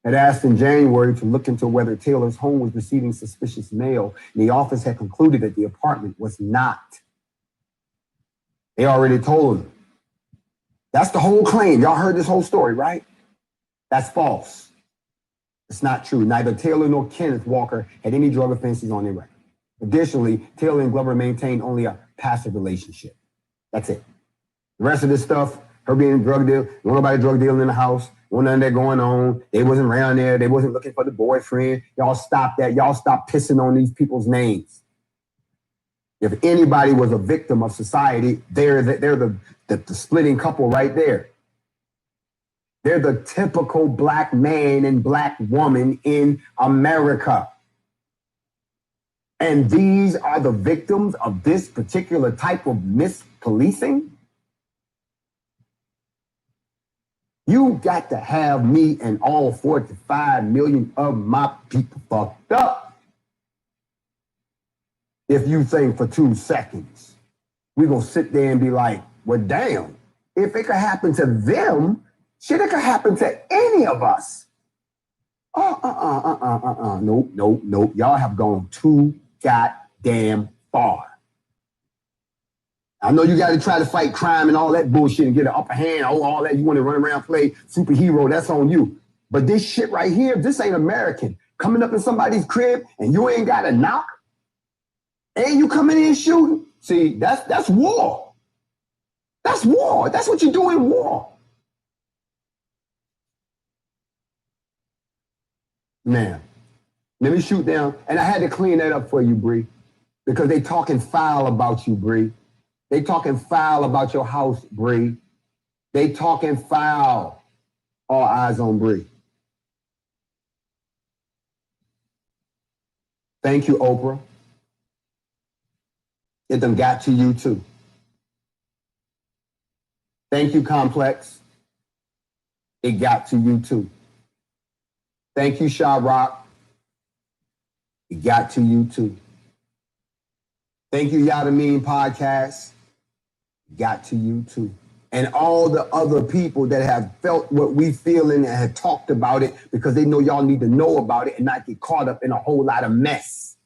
had asked in January to look into whether Taylor's home was receiving suspicious mail, and the office had concluded that the apartment was not. They already told him. That's the whole claim. Y'all heard this whole story, right? That's false. It's not true. Neither Taylor nor Kenneth Walker had any drug offenses on their record. Additionally, Taylor and Glover maintained only a passive relationship. That's it. The rest of this stuff, her being a drug dealer, no nobody drug dealing in the house, no nothing that going on. They wasn't around there. They wasn't looking for the boyfriend. Y'all stop that. Y'all stop pissing on these people's names. If anybody was a victim of society, they're the splitting couple right there. They're the typical black man and black woman in America. And these are the victims of this particular type of mispolicing? You got to have me and all 45 million of my people fucked up. If you think for 2 seconds, we're going to sit there and be like, well, damn, if it could happen to them, shit, it could happen to any of us. Nope. Y'all have gone too goddamn far. I know you got to try to fight crime and all that bullshit and get an upper hand. Oh, all that. You want to run around, play superhero. That's on you. But this shit right here, this ain't American. Coming up in somebody's crib and you ain't got a knock and you coming in shooting. See, that's war. That's war. That's what you do in war. Man, let me shoot down. And I had to clean that up for you, Bree, because they talking foul about you, Bree. They talking foul about your house, Bree. They talking foul. All eyes on Bree. Thank you, Oprah. It done got to you too. Thank you, Complex. It got to you too. Thank you, Sha Rock. It got to you too. Thank you, Yadameen Podcast. It got to you too. And all the other people that have felt what we feel and have talked about it because they know y'all need to know about it and not get caught up in a whole lot of mess.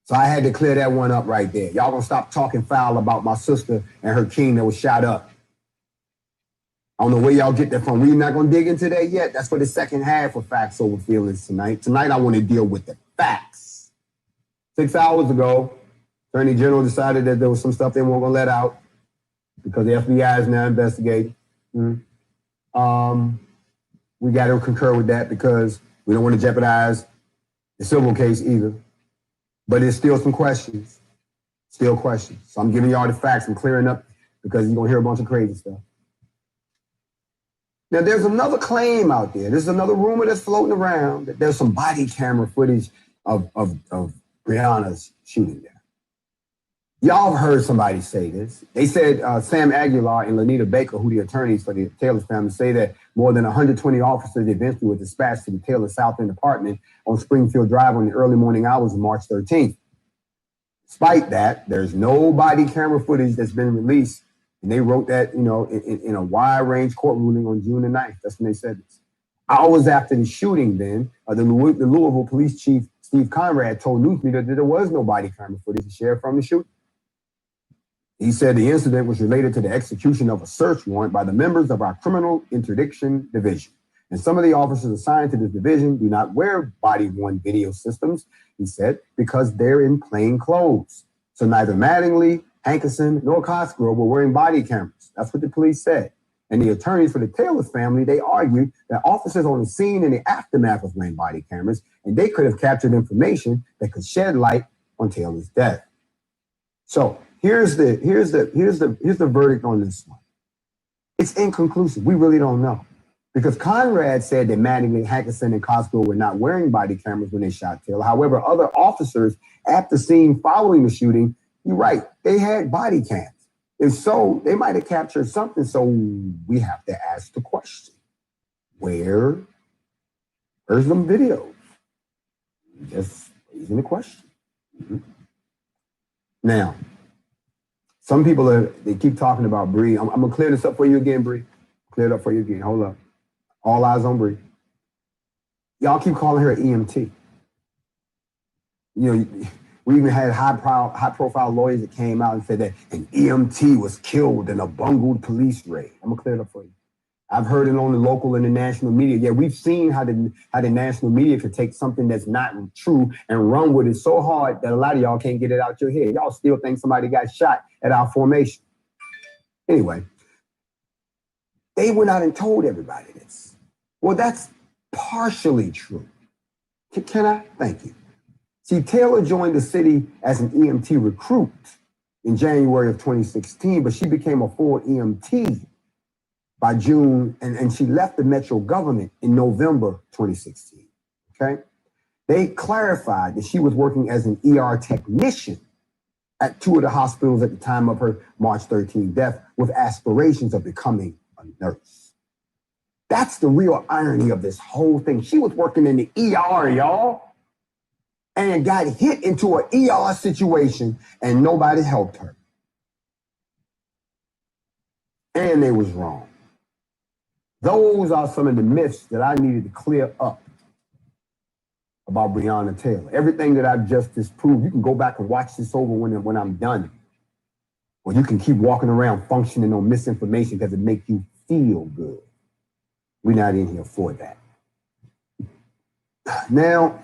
So I had to clear that one up right there. Y'all gonna stop talking foul about my sister and her king that was shot up. I don't know where y'all get that from. We're not going to dig into that yet. That's for the second half of Factz Ova Feelingz tonight. Tonight, I want to deal with the facts. 6 hours ago, Attorney General decided that there was some stuff they weren't going to let out because the FBI is now investigating. We got to concur with that because we don't want to jeopardize the civil case either. But there's still some questions. Still questions. So I'm giving y'all the facts. I'm clearing up because you're going to hear a bunch of crazy stuff. Now, there's another claim out there. There's another rumor that's floating around that there's some body camera footage of Breonna's shooting there. Y'all have heard somebody say this. They said Sam Aguilar and Lanita Baker, who the attorneys for the Taylor family, say that more than 120 officers eventually were dispatched to the Taylor South End apartment on Springfield Drive on the early morning hours of March 13th. Despite that, there's no body camera footage that's been released. And they wrote that, in a wide-range court ruling on June the 9th. That's when they said this. Hours after the shooting, then, the Louisville Police Chief Steve Conrad told news media that there was no body camera footage to share from the shooting. He said the incident was related to the execution of a search warrant by the members of our Criminal Interdiction Division. And some of the officers assigned to this division do not wear body-worn video systems, he said, because they're in plain clothes. So neither Mattingly, Hankerson, nor Cosgrove were wearing body cameras. That's what the police said. And the attorneys for the Taylor family, they argued that officers on the scene in the aftermath of wearing body cameras, and they could have captured information that could shed light on Taylor's death. So here's the verdict on this one. It's inconclusive. We really don't know. Because Conrad said that Mattingly, Hankerson, and Cosgrove were not wearing body cameras when they shot Taylor. However, other officers at the scene following the shooting, you're right, they had body cams. And so they might have captured something. So we have to ask the question, where's them videos? Just raising the question. Now, some people they keep talking about Bree. I'm going to clear this up for you again, Bree. Clear it up for you again. Hold up. All eyes on Bree. Y'all keep calling her an EMT. We even had high-profile lawyers that came out and said that an EMT was killed in a bungled police raid. I'm gonna clear it up for you. I've heard it on the local and the national media. Yeah, we've seen how the national media could take something that's not true and run with it so hard that a lot of y'all can't get it out your head. Y'all still think somebody got shot at our formation. Anyway, they went out and told everybody this. Well, that's partially true. Can I? Thank you. See, Taylor joined the city as an EMT recruit in January of 2016, but she became a full EMT by June, and she left the Metro government in November 2016, okay? They clarified that she was working as an ER technician at 2 of the hospitals at the time of her March 13th death with aspirations of becoming a nurse. That's the real irony of this whole thing. She was working in the ER, y'all, and got hit into an ER situation and nobody helped her. And they was wrong. Those are some of the myths that I needed to clear up about Breonna Taylor. Everything that I've just disproved, you can go back and watch this over when I'm done. Or you can keep walking around functioning on misinformation because it makes you feel good. We're not in here for that. Now,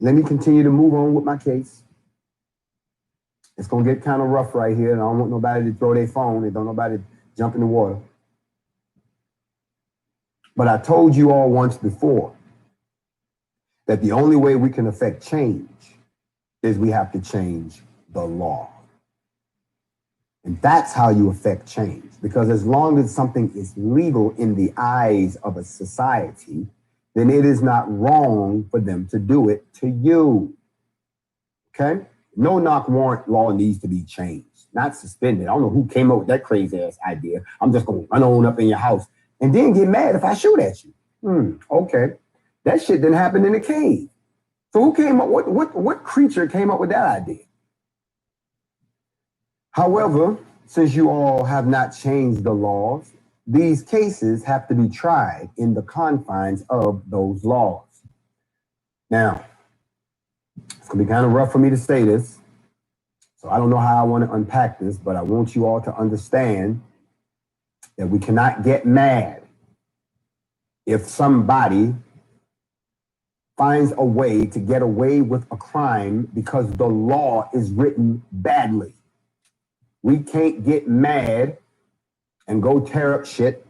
let me continue to move on with my case. It's going to get kind of rough right here, and I don't want nobody to throw their phone. They don't want nobody to jump in the water. But I told you all once before that the only way we can affect change is we have to change the law. And that's how you affect change. Because as long as something is legal in the eyes of a society, then it is not wrong for them to do it to you. Okay? No-knock warrant law needs to be changed, not suspended. I don't know who came up with that crazy-ass idea. I'm just going to run on up in your house and then get mad if I shoot at you. Okay. That shit didn't happen in a cave. So who came up, what creature came up with that idea? However, since you all have not changed the laws, these cases have to be tried in the confines of those laws. Now, it's going to be kind of rough for me to say this, so I don't know how I want to unpack this, but I want you all to understand that we cannot get mad if somebody finds a way to get away with a crime because the law is written badly. We can't get mad and go tear up shit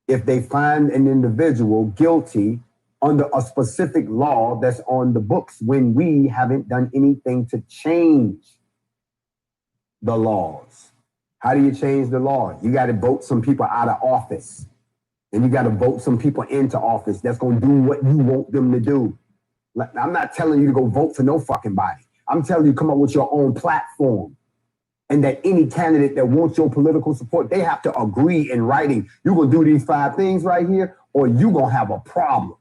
if they find an individual guilty under a specific law that's on the books when we haven't done anything to change the laws. How do you change the law? You got to vote some people out of office. And you got to vote some people into office that's going to do what you want them to do. I'm not telling you to go vote for no fucking body. I'm telling you to come up with your own platform. And that any candidate that wants your political support, they have to agree in writing, you're going to do these 5 things right here, or you're going to have a problem.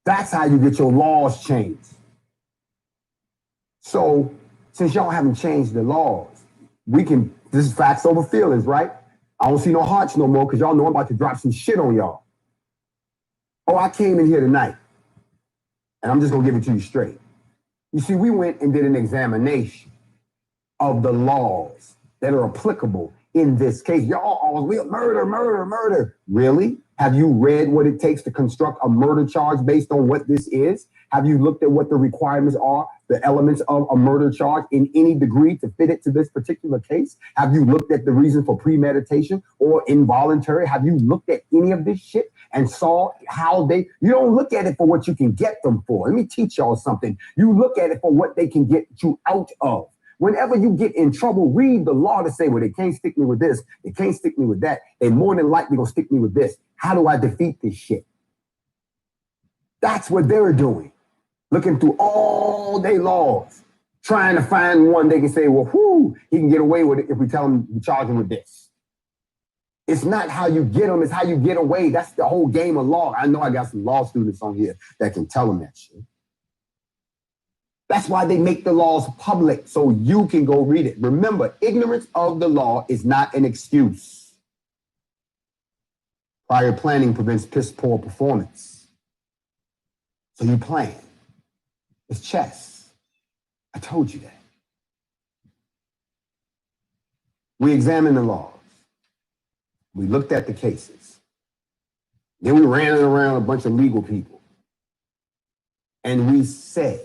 That's how you get your laws changed. So, since y'all haven't changed the laws, this is Factz Ova Feelingz, right? I don't see no hearts no more because y'all know I'm about to drop some shit on y'all. Oh, I came in here tonight, and I'm just going to give it to you straight. You see, we went and did an examination of the laws that are applicable in this case. Y'all always, murder. Really? Have you read what it takes to construct a murder charge based on what this is? Have you looked at what the requirements are, the elements of a murder charge in any degree to fit it to this particular case? Have you looked at the reason for premeditation or involuntary? Have you looked at any of this shit and saw how you don't look at it for what you can get them for. Let me teach y'all something. You look at it for what they can get you out of. Whenever you get in trouble, read the law to say, well, they can't stick me with this. They can't stick me with that. They more than likely gonna stick me with this. How do I defeat this shit? That's what they're doing. Looking through all their laws, trying to find one they can say, well, he can get away with it if we tell him we charge him with this. It's not how you get them, it's how you get away. That's the whole game of law. I know I got some law students on here that can tell them that shit. That's why they make the laws public, so you can go read it. Remember, ignorance of the law is not an excuse. Prior planning prevents piss poor performance. So you plan. It's chess. I told you that. We examined the laws. We looked at the cases. Then we ran it around a bunch of legal people. And we said,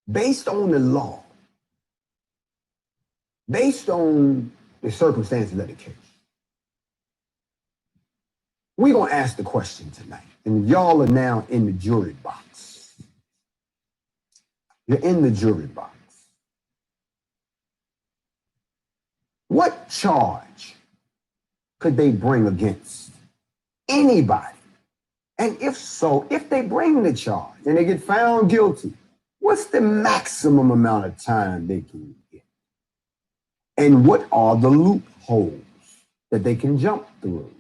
based on the law, based on the circumstances of the case, we're going to ask the question tonight. And y'all are now in the jury box. You're in the jury box. What charge could they bring against anybody? And if so, if they bring the charge and they get found guilty, what's the maximum amount of time they can get? And what are the loopholes that they can jump through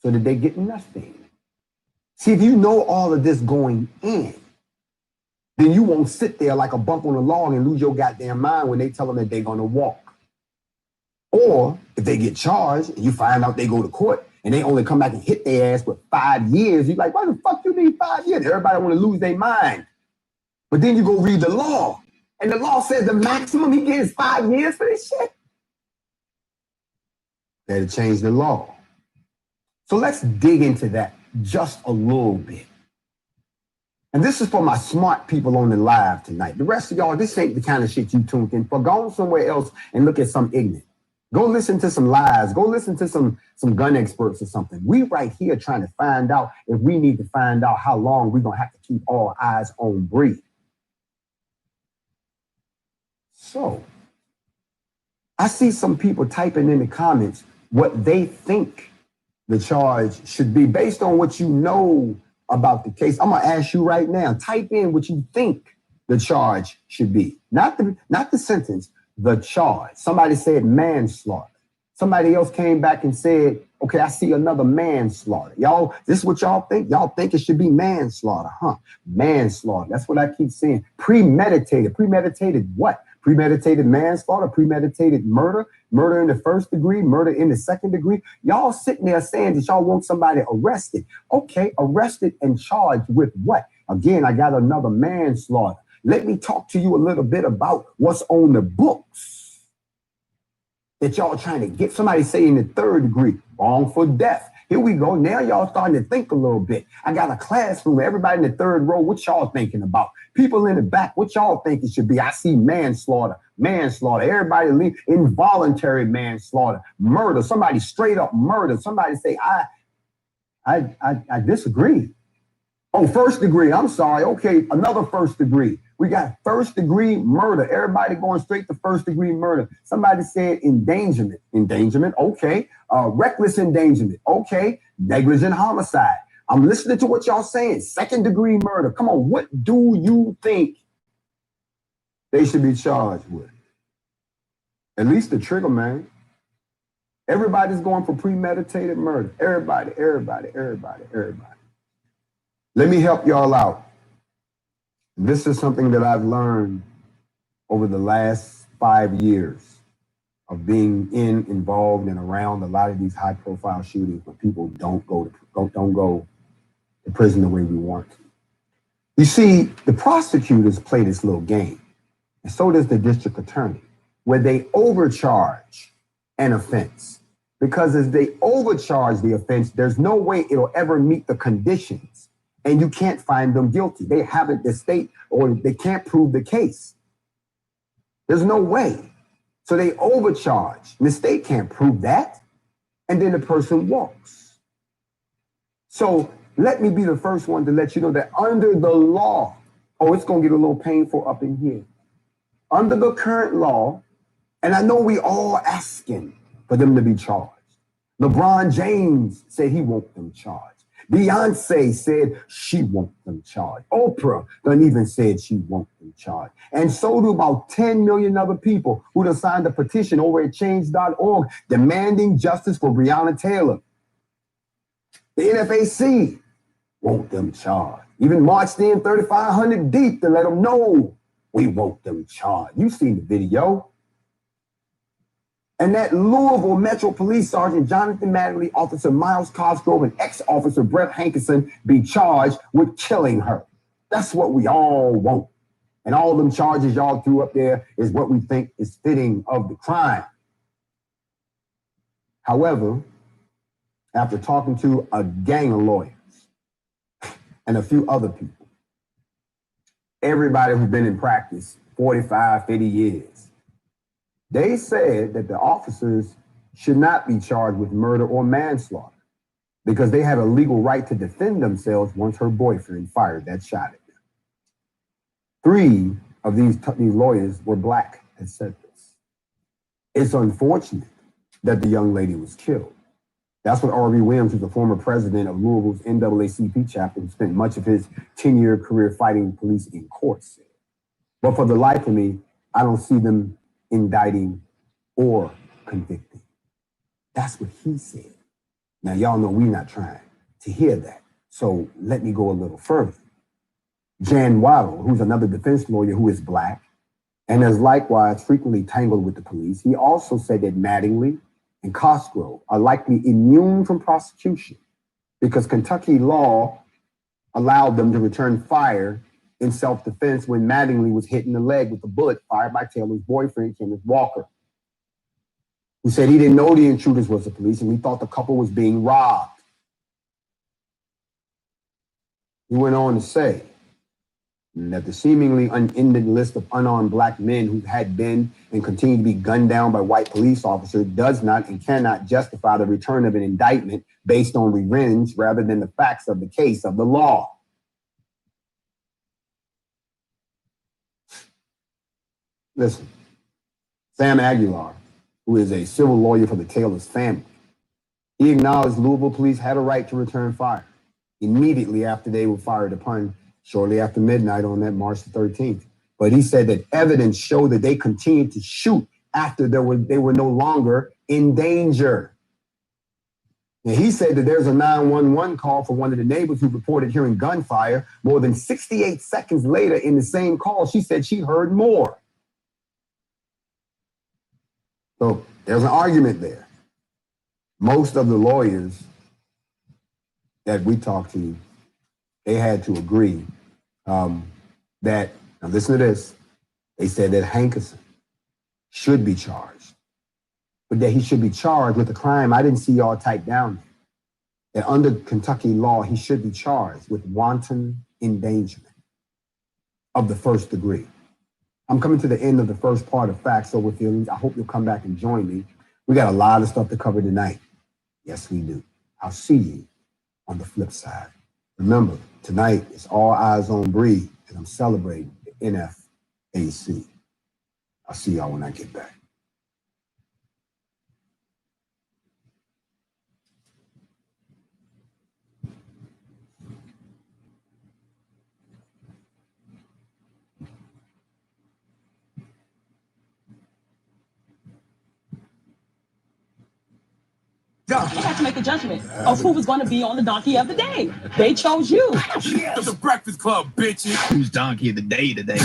so that they get nothing? See, if you know all of this going in, then you won't sit there like a bump on a log and lose your goddamn mind when they tell them that they're going to walk. Or if they get charged and you find out they go to court and they only come back and hit their ass with 5 years, you're like, why the fuck you need 5 years? Everybody want to lose their mind. But then you go read the law, and the law says the maximum he gets is 5 years for this shit. They had to change the law. So let's dig into that just a little bit. And this is for my smart people on the live tonight. The rest of y'all, this ain't the kind of shit you tuned in for. Go somewhere else and look at some ignorant. Go listen to some lies. Go listen to some gun experts or something. We right here trying to find out if we need to find out how long we're going to have to keep all eyes on Bree. So, I see some people typing in the comments what they think the charge should be based on what you know about the case. I'm going to ask you right now, type in what you think the charge should be. Not the sentence, the charge. Somebody said manslaughter. Somebody else came back and said, okay, I see another manslaughter. Y'all, this is what y'all think? Y'all think it should be manslaughter, huh? Manslaughter. That's what I keep saying. Premeditated. Premeditated what? Premeditated manslaughter, premeditated murder, murder in the first degree, murder in the second degree. Y'all sitting there saying that y'all want somebody arrested. Okay, arrested and charged with what? Again, I got another manslaughter. Let me talk to you a little bit about what's on the books. that y'all trying to get. Somebody say in the 3rd degree, wrongful death. Here we go. Now y'all starting to think a little bit. I got a classroom. Everybody in the 3rd row, what y'all thinking about? People in the back, what y'all think it should be? I see manslaughter. Everybody leave involuntary manslaughter, murder. Somebody straight up murder. Somebody say, I disagree. Oh, 1st degree. I'm sorry. Okay, another 1st degree. We got 1st degree murder. Everybody going straight to 1st degree murder. Somebody said endangerment. Endangerment. Okay. Reckless endangerment. Okay. Negligent homicide. I'm listening to what y'all saying. 2nd degree murder. Come on. What do you think they should be charged with? At least the trigger man. Everybody's going for premeditated murder. Everybody. Let me help y'all out. This is something that I've learned over the last 5 years of being involved and around a lot of these high-profile shootings where people don't go to prison the way we want to. You see, the prosecutors play this little game, and so does the district attorney, where they overcharge an offense. Because as they overcharge the offense, there's no way it'll ever meet the conditions. And you can't find them guilty. They haven't, the state, or they can't prove the case. There's no way. So they overcharge. And the state can't prove that. And then the person walks. So let me be the first one to let you know that under the law, it's going to get a little painful up in here. Under the current law, and I know we all asking for them to be charged. LeBron James said he wants them charged. Beyonce said she wants them charged. Oprah done even said she wants them charged. And so do about 10 million other people who done signed a petition over at change.org demanding justice for Breonna Taylor. The NFAC want them charged. Even marched in 3,500 deep to let them know we want them charged. You've seen the video. And that Louisville Metro Police Sergeant Jonathan Madley, Officer Miles Cosgrove, and ex-officer Brett Hankerson be charged with killing her. That's what we all want. And all them charges y'all threw up there is what we think is fitting of the crime. However, after talking to a gang of lawyers and a few other people, everybody who's been in practice 45, 50 years, they said that the officers should not be charged with murder or manslaughter because they had a legal right to defend themselves once her boyfriend fired that shot at them. 3 of these lawyers were black and said this. It's unfortunate that the young lady was killed. That's what R.B. Williams, who's the former president of Louisville's NAACP chapter, who spent much of his 10-year career fighting police in court, said. But for the life of me, I don't see them indicting or convicting. That's what he said. Now, y'all know we're not trying to hear that. So let me go a little further. Jan Waddle, who's another defense lawyer who is black and is likewise frequently tangled with the police, he also said that Mattingly and Cosgrove are likely immune from prosecution because Kentucky law allowed them to return fire in self-defense when Mattingly was hit in the leg with a bullet fired by Taylor's boyfriend, Kenneth Walker, who said he didn't know the intruders was the police and he thought the couple was being robbed. He went on to say that the seemingly unending list of unarmed black men who had been and continue to be gunned down by white police officers does not and cannot justify the return of an indictment based on revenge rather than the facts of the case of the law. Listen, Sam Aguilar, who is a civil lawyer for the Taylor's family, he acknowledged Louisville police had a right to return fire immediately after they were fired upon shortly after midnight on that March the 13th. But he said that evidence showed that they continued to shoot after they were no longer in danger. And he said that there's a 911 call for one of the neighbors who reported hearing gunfire. More than 68 seconds later in the same call, she said she heard more. So there's an argument there. Most of the lawyers that we talked to, they had to agree that, now listen to this, they said that Hankerson should be charged but that he should be charged with a crime I didn't see y'all type down there. That under Kentucky law, he should be charged with wanton endangerment of the first degree. I'm coming to the end of the first part of Factz Ova Feelingz. I hope you'll come back and join me. We got a lot of stuff to cover tonight. Yes, we do. I'll see you on the flip side. Remember, tonight is all eyes on Bree, and I'm celebrating the NFAC. I'll see y'all when I get back. They had to make a judgment of who was going to be on the donkey of the day. They chose you. It's the Breakfast Club, bitches. Who's donkey of the day today?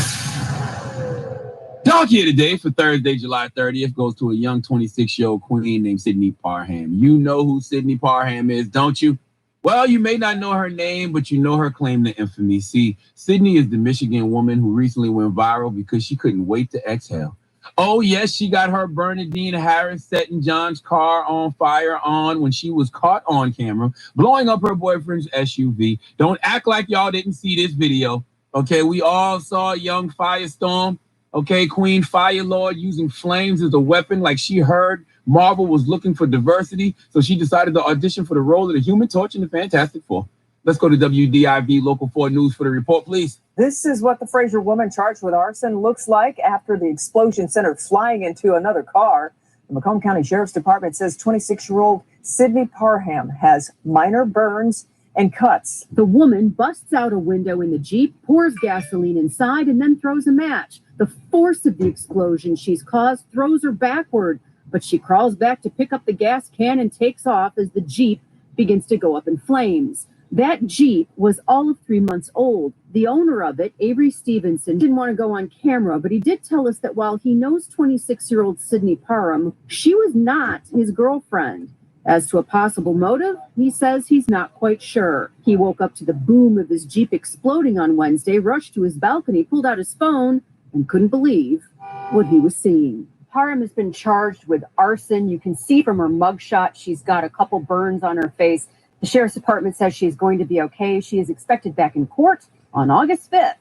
Donkey of the day for Thursday, July 30th goes to a young 26-year-old queen named Sydney Parham. You know who Sydney Parham is, don't you? Well, you may not know her name, but you know her claim to infamy. See, Sydney is the Michigan woman who recently went viral because she couldn't wait to exhale. Oh, yes, she got her Bernadine Harris setting John's car on fire on when she was caught on camera, blowing up her boyfriend's SUV. Don't act like y'all didn't see this video. Okay, we all saw young Firestorm. Okay, Queen Firelord using flames as a weapon like she heard Marvel was looking for diversity, so she decided to audition for the role of the Human Torch in the Fantastic Four. Let's go to WDIV Local 4 News for the report, please. This is what the Fraser woman charged with arson looks like after the explosion sent her flying into another car. The Macomb County Sheriff's Department says 26-year-old Sydney Parham has minor burns and cuts. The woman busts out a window in the Jeep, pours gasoline inside, and then throws a match. The force of the explosion she's caused throws her backward, but she crawls back to pick up the gas can and takes off as the Jeep begins to go up in flames. That Jeep was all of 3 months old. The owner of it, Avery Stevenson, didn't want to go on camera, but he did tell us that while he knows 26-year-old Sydney Parham, she was not his girlfriend. As to a possible motive, he says he's not quite sure. He woke up to the boom of his Jeep exploding on Wednesday, rushed to his balcony, pulled out his phone, and couldn't believe what he was seeing. Parham has been charged with arson. You can see from her mugshot she's got a couple burns on her face. The Sheriff's Department says she's going to be okay. She is expected back in court on August 5th.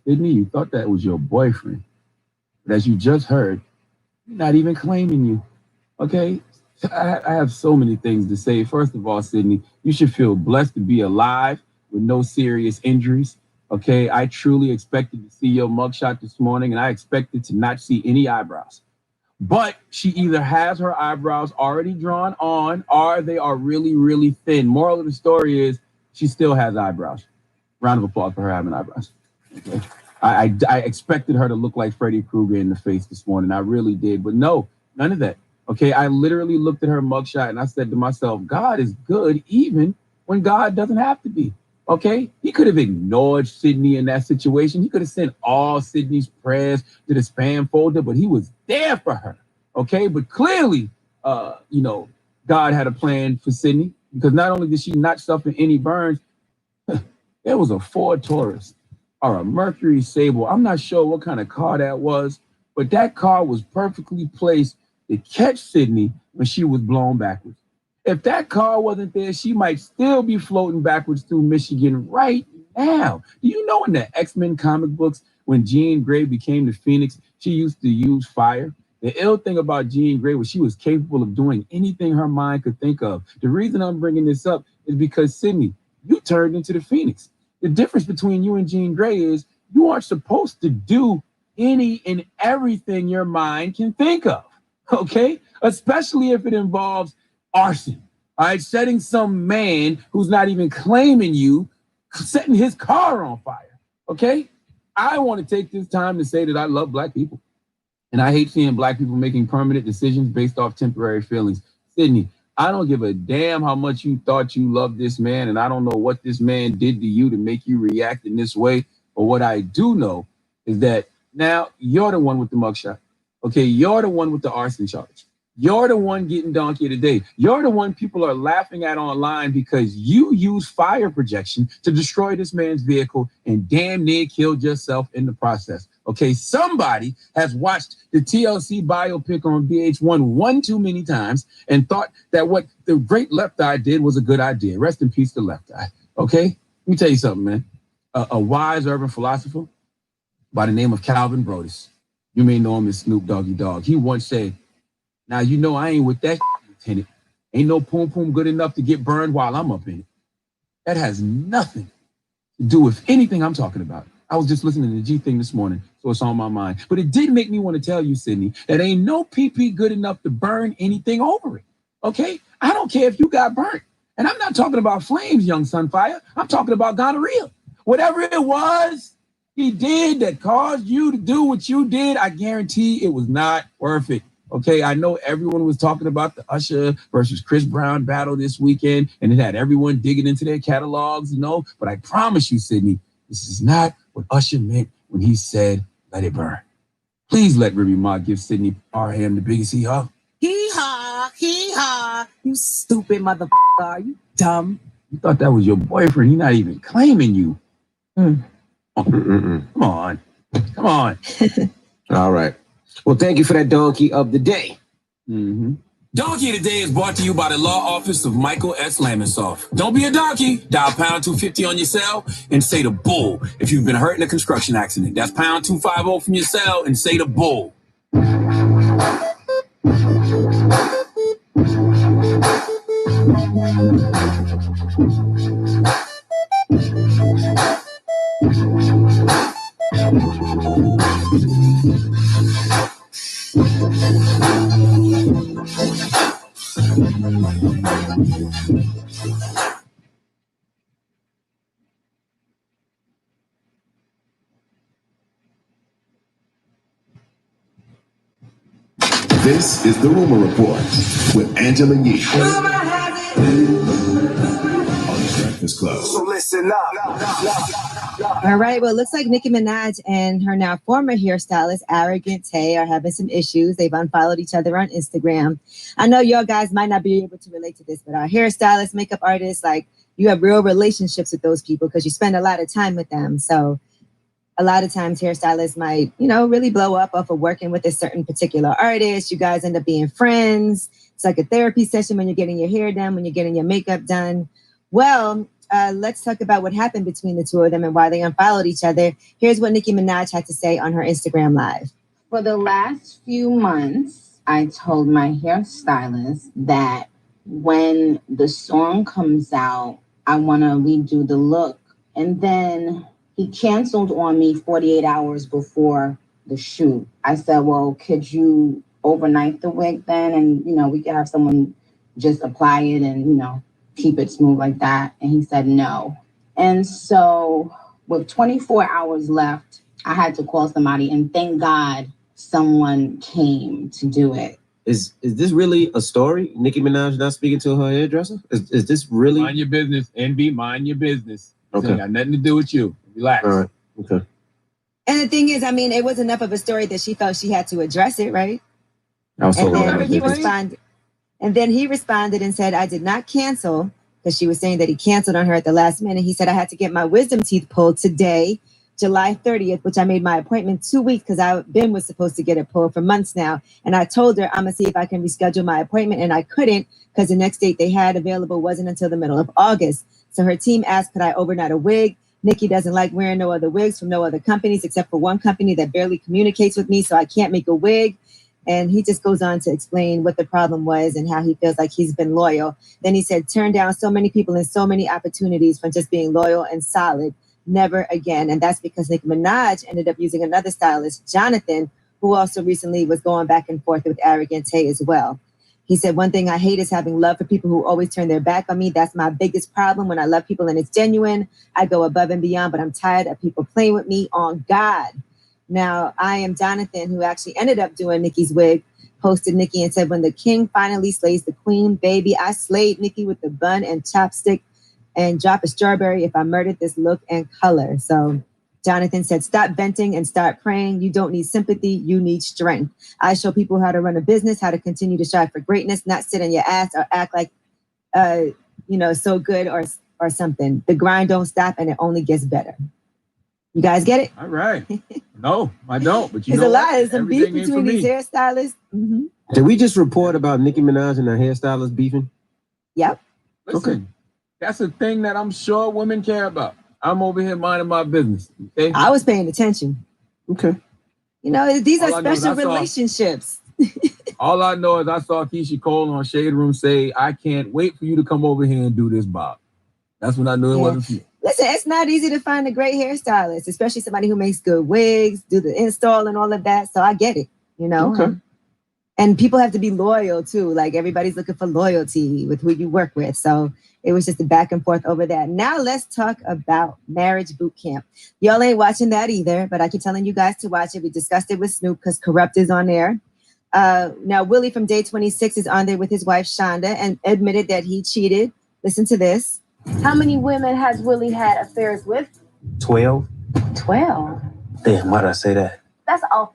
Sydney, you thought that was your boyfriend. But as you just heard, he's not even claiming you. Okay? I have so many things to say. First of all, Sydney, you should feel blessed to be alive with no serious injuries. Okay? I truly expected to see your mugshot this morning, and I expected to not see any eyebrows. But she either has her eyebrows already drawn on or they are really, really thin. Moral of the story is she still has eyebrows. Round of applause for her having eyebrows. Okay. I expected her to look like Freddy Krueger in the face this morning. I really did. But no, none of that. Okay, I literally looked at her mugshot and I said to myself, God is good even when God doesn't have to be. Okay, he could have ignored Sydney in that situation. He could have sent all Sydney's prayers to the spam folder, but he was there for her. Okay, but clearly, God had a plan for Sydney because not only did she not suffer any burns, there was a Ford Taurus or a Mercury Sable. I'm not sure what kind of car that was, but that car was perfectly placed to catch Sydney when she was blown backwards. If that car wasn't there, she might still be floating backwards through Michigan right now. Do you know in the X-Men comic books, when Jean Grey became the Phoenix, she used to use fire? The ill thing about Jean Grey was she was capable of doing anything her mind could think of. The reason I'm bringing this up is because, Sydney, you turned into the Phoenix. The difference between you and Jean Grey is you aren't supposed to do any and everything your mind can think of, okay? Especially if it involves arson, all right? Setting some man who's not even claiming you, setting his car on fire, okay? I want to take this time to say that I love Black people. And I hate seeing Black people making permanent decisions based off temporary feelings. Sydney, I don't give a damn how much you thought you loved this man, and I don't know what this man did to you to make you react in this way. But what I do know is that now you're the one with the mugshot. Okay, you're the one with the arson charge. You're the one getting donkey of the day. You're the one people are laughing at online because you used fire projection to destroy this man's vehicle and damn near killed yourself in the process. Okay, somebody has watched the TLC biopic on VH1 one too many times and thought that what the great Left Eye did was a good idea. Rest in peace to Left Eye. Okay, let me tell you something, man. A wise urban philosopher by the name of Calvin Brodus. You may know him as Snoop Doggy Dogg. He once said, "Now you know I ain't with that Lieutenant. Ain't no poom poom good enough to get burned while I'm up in it." That has nothing to do with anything I'm talking about. I was just listening to the G thing this morning, so it's on my mind. But it did make me want to tell you, Sydney, that ain't no PP good enough to burn anything over it. Okay? I don't care if you got burnt. And I'm not talking about flames, young Sunfire. I'm talking about gonorrhea. Whatever it was he did that caused you to do what you did, I guarantee it was not worth it. Okay, I know everyone was talking about the Usher versus Chris Brown battle this weekend, and it had everyone digging into their catalogs, but I promise you, Sydney, this is not what Usher meant when he said, "Let it burn." Please let Remy Ma give Sydney Parham the biggest hee-haw. Hee-haw, hee-haw. You stupid motherfucker. Are you dumb? You thought that was your boyfriend. He's not even claiming you. Come on. Come on. All right. Well, thank you for that donkey of the day. Donkey of the Day is brought to you by the law office of Michael S. Lamonsoff. Don't be a donkey. Dial pound 250 on your cell and say the bull if you've been hurt in a construction accident. That's pound 250 from your cell and say the bull. This is the Rumor Report with Angela Yee on the Breakfast Club. So listen up. All right. Well, it looks like Nicki Minaj and her now former hairstylist, Arrogant Tay, are having some issues. They've unfollowed each other on Instagram. I know y'all guys might not be able to relate to this, but our hairstylists, makeup artists, like, you have real relationships with those people because you spend a lot of time with them. So a lot of times hairstylists might, really blow up off of working with a certain particular artist. You guys end up being friends. It's like a therapy session when you're getting your hair done, when you're getting your makeup done. Well, let's talk about what happened between the two of them and why they unfollowed each other. Here's what Nicki Minaj had to say on her Instagram Live. For the last few months, I told my hairstylist that when the song comes out, I want to redo the look. And then he canceled on me 48 hours before the shoot. I said, well, could you overnight the wig then? And, we could have someone just apply it and, keep it smooth like that. And he said no. And so with 24 hours left, I had to call somebody, and thank God someone came to do it. Is this really a story? Nicki Minaj not speaking to her hairdresser? Is this really? Mind your business, NB, mind your business. Okay. It ain't got nothing to do with you. Relax. All right. Okay. And the thing is, it was enough of a story that she felt she had to address it, right? I was And talking then about he business. responded. And then he responded and said, I did not cancel, because she was saying that he canceled on her at the last minute. He said, I had to get my wisdom teeth pulled today, July 30th, which I made my appointment 2 weeks because Ben was supposed to get it pulled for months now. And I told her, I'm going to see if I can reschedule my appointment. And I couldn't because the next date they had available wasn't until the middle of August. So her team asked, could I overnight a wig? Nicki doesn't like wearing no other wigs from no other companies except for one company that barely communicates with me. So I can't make a wig. And he just goes on to explain what the problem was and how he feels like he's been loyal. Then he said, turn down so many people and so many opportunities from just being loyal and solid. Never again. And that's because Nicki Minaj ended up using another stylist, Jonathan, who also recently was going back and forth with Arrogant Tay as well. He said, one thing I hate is having love for people who always turn their back on me. That's my biggest problem. When I love people and it's genuine, I go above and beyond, but I'm tired of people playing with me on God. Now, I am Jonathan, who actually ended up doing Nicki's wig, posted Nicki and said, when the king finally slays the queen, baby, I slayed Nicki with the bun and chopstick and drop a strawberry if I murdered this look and color. So Jonathan said, stop venting and start praying. You don't need sympathy. You need strength. I show people how to run a business, how to continue to strive for greatness, not sit on your ass or act like, so good or something. The grind don't stop and it only gets better. You guys get it? All right. No, I don't. But There's a lot. There's some beef between these hairstylists. Did we just report about Nicki Minaj and her hairstylist beefing? Yep. Listen, that's a thing that I'm sure women care about. I'm over here minding my business. Okay? I was paying attention. Okay. You know, these All are I know is special I saw- relationships. All I know is I saw Keisha Cole on Shade Room say, I can't wait for you to come over here and do this, Bob. That's when I knew it wasn't for you. Listen, it's not easy to find a great hairstylist, especially somebody who makes good wigs, do the install and all of that. So I get it, you know. Okay. And people have to be loyal too. Like everybody's looking for loyalty with who you work with. So it was just a back and forth over that. Now let's talk about Marriage Boot Camp. Y'all ain't watching that either, but I keep telling you guys to watch it. We discussed it with Snoop because Corrupt is on there. Now Willie from Day 26 is on there with his wife Shonda and admitted that he cheated. Listen to this. How many women has Willie had affairs with? 12. 12. Damn, why did I say that? That's a lot,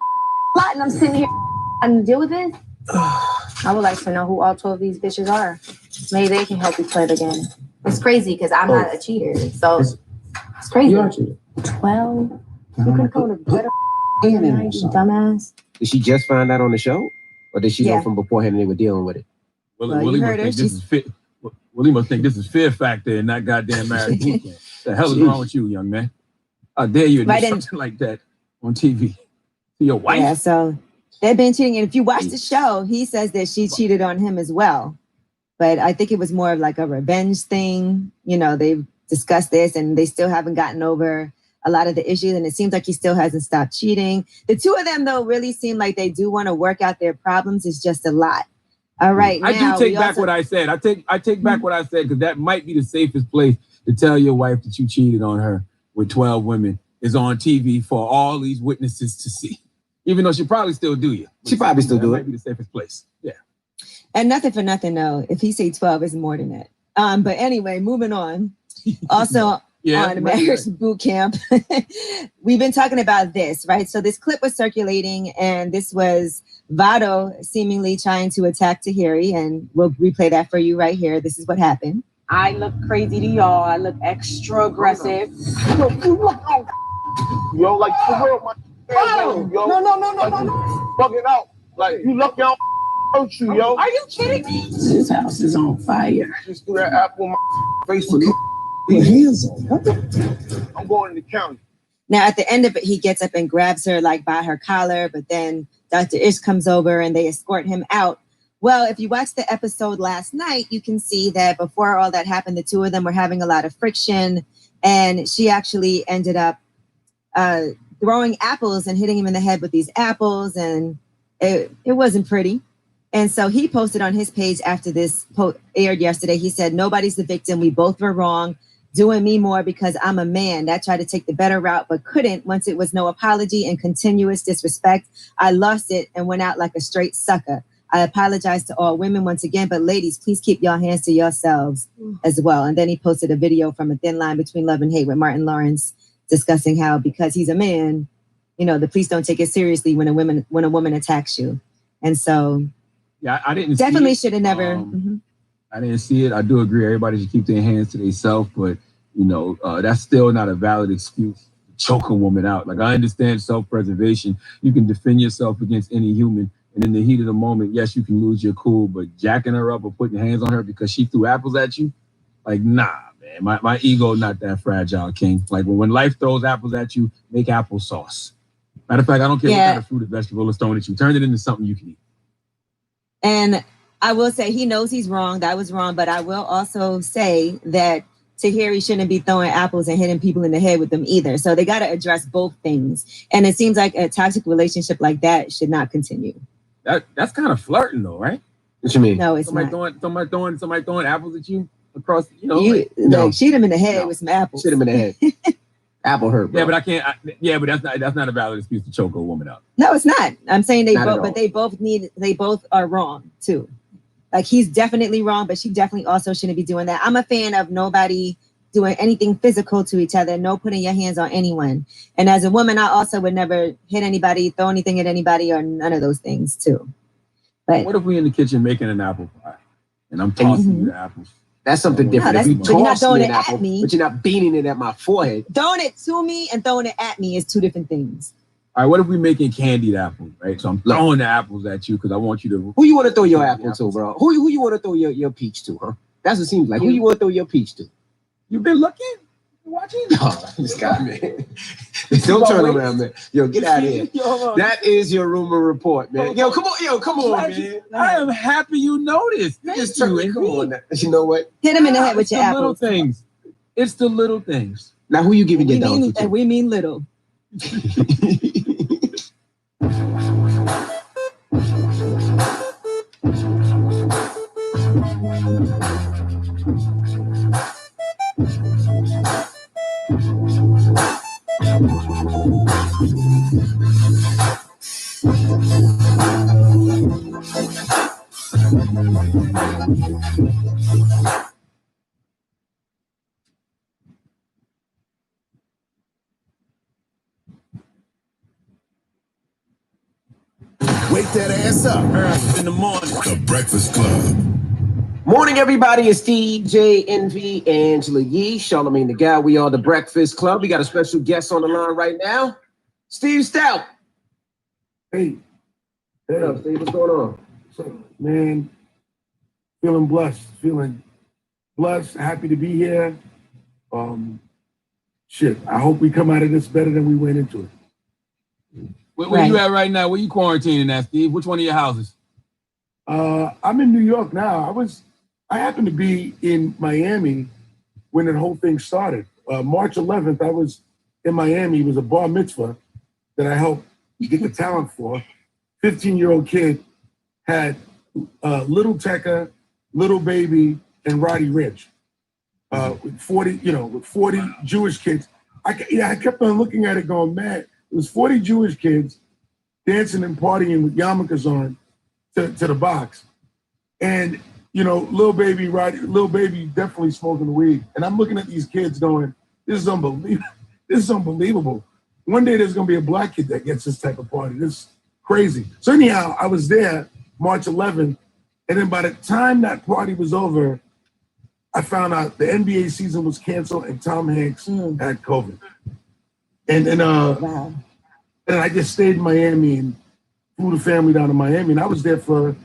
and I'm sitting here and deal with this. I would like to know who all 12 of these bitches are. Maybe they can help you play the game. It's crazy because I'm not a cheater, so it's crazy. You are a cheater. 12. You can go to better you dumbass. Did she just find out on the show? Or did she know from beforehand and they were dealing with it? Willie must think this is fit. Willie must think this is Fear Factor and not goddamn Marriage Boot Camp. The hell is wrong with you, young man? How dare you do something like that on TV to your wife? Yeah, so they've been cheating. And if you watch the show, he says that she cheated on him as well. But I think it was more of like a revenge thing. You know, they've discussed this and they still haven't gotten over a lot of the issues. And it seems like he still hasn't stopped cheating. The two of them, though, really seem like they do want to work out their problems. It's just a lot. All right. I do take back what I said. I take back what I said because that might be the safest place to tell your wife that you cheated on her with 12 women is on TV for all these witnesses to see. Even though she probably still do you. She probably still do it. Might be the safest place. Yeah. And nothing for nothing, though. If he say 12, it's more than that. But anyway, moving on. Also on Marriage Boot Camp, we've been talking about this, right? So this clip was circulating, and this was Vado seemingly trying to attack Tahiri, and we'll replay that for you right here. This is what happened. I look crazy to y'all. I look extra aggressive. Yo, you look Yo, like for real, my yo. No. Bugging out. Like you lucky I don't hurt you, yo. Are you kidding me? This house is on fire. Just threw that apple in my face for no. Put hands on. I'm going to the county. Now, at the end of it, he gets up and grabs her like by her collar, but then Dr. Ish comes over and they escort him out. Well, if you watched the episode last night, you can see that before all that happened, the two of them were having a lot of friction, and she actually ended up throwing apples and hitting him in the head with these apples, and it wasn't pretty. And so he posted on his page after this aired yesterday. He said, nobody's the victim. We both were wrong. Doing me more because I'm a man. That tried to take the better route, but couldn't once it was no apology and continuous disrespect. I lost it and went out like a straight sucker. I apologize to all women once again, but ladies, please keep your hands to yourselves as well. And then he posted a video from A Thin Line Between Love and Hate with Martin Lawrence discussing how because he's a man, you know, the police don't take it seriously when a woman attacks you. And so yeah, I didn't definitely should have never. I didn't see it. I do agree. Everybody should keep their hands to themselves, but you know, that's still not a valid excuse to choke a woman out. Like I understand self-preservation. You can defend yourself against any human. And in the heat of the moment, yes, you can lose your cool, but jacking her up or putting hands on her because she threw apples at you, like, nah, man, my ego not that fragile, King. Like when life throws apples at you, make applesauce. Matter of fact, I don't care what kind of fruit or vegetable is thrown at you. Turn it into something you can eat. And I will say he knows he's wrong. That was wrong. But I will also say that Tahiri shouldn't be throwing apples and hitting people in the head with them either. So they got to address both things. And it seems like a toxic relationship like that should not continue. That's kind of flirting though, right? What you mean? No, it's somebody not. Somebody throwing apples at you across, you know. Like shoot him in the head with some apples. Shoot him in the head. Apple hurt, bro. Yeah, but I can't. But that's not a valid excuse to choke a woman out. No, it's not. I'm saying they Not both, at but they both are wrong too. Like he's definitely wrong, but she definitely also shouldn't be doing that. I'm a fan of nobody doing anything physical to each other, no putting your hands on anyone. And as a woman, I also would never hit anybody, throw anything at anybody, or none of those things too. But what if we in the kitchen making an apple pie and I'm tossing you the apples That's something different. If you but you're not toss throwing me it an at apple, me. but you're not beating it at my forehead. Throwing it to me and throwing it at me is two different things. All right, what if we making candied apples, right? So I'm throwing the apples at you because I want you to. Who you want to throw your apple to, bro? Who you want to throw your peach to, huh? That's what it seems like. Who you want to throw your peach to? You been looking? You watching? Oh, this guy, man. Don't turn around, man. Yo, get out of here. That is your rumor report, man. Yo, come on, man. I am happy you noticed. Just turn it. Come on. You know what? Hit him in the head with your apples. Little things. It's the little things. Now, who you giving your dollars to? We mean little. Wake that ass up. Early in the morning. The Breakfast Club. Morning, everybody. It's DJ Envy, Angela Yee, Charlamagne the Guy. We are the Breakfast Club. We got a special guest on the line right now, Steve Stout. Hey. What up, Steve? What's going on? What's up, man? Feeling blessed. Happy to be here. I hope we come out of this better than we went into it. Where you at right now? Where you quarantining at, Steve? Which one of your houses? I'm in New York now. I happened to be in Miami when the whole thing started. March 11th, I was in Miami. It was a bar mitzvah that I helped get the talent for. 15-year-old kid had Little Tekka, Little Baby, and Roddy Ricch. With 40 Jewish kids. I kept on looking at it going, man, it was 40 Jewish kids dancing and partying with yarmulkes on to the box. And, Lil Baby definitely smoking the weed. And I'm looking at these kids going, this is unbelievable. This is unbelievable. One day there's going to be a black kid that gets this type of party. This is crazy. So anyhow, I was there March 11th. And then by the time that party was over, I found out the NBA season was canceled and Tom Hanks had COVID. And I just stayed in Miami and flew the family down to Miami. And I was there for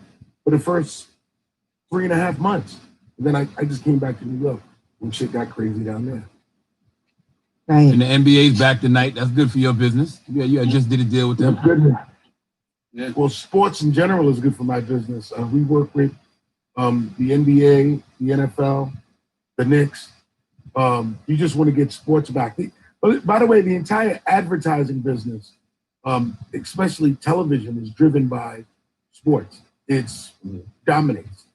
the first 3.5 months. And then I just came back to New York when shit got crazy down there. Right. And the NBA's back tonight. That's good for your business. Yeah, you just did a deal with them. That's good. Yeah. Well, sports in general is good for my business. We work with the NBA, the NFL, the Knicks. You just want to get sports back. By the way, the entire advertising business, especially television, is driven by sports. It's dominates.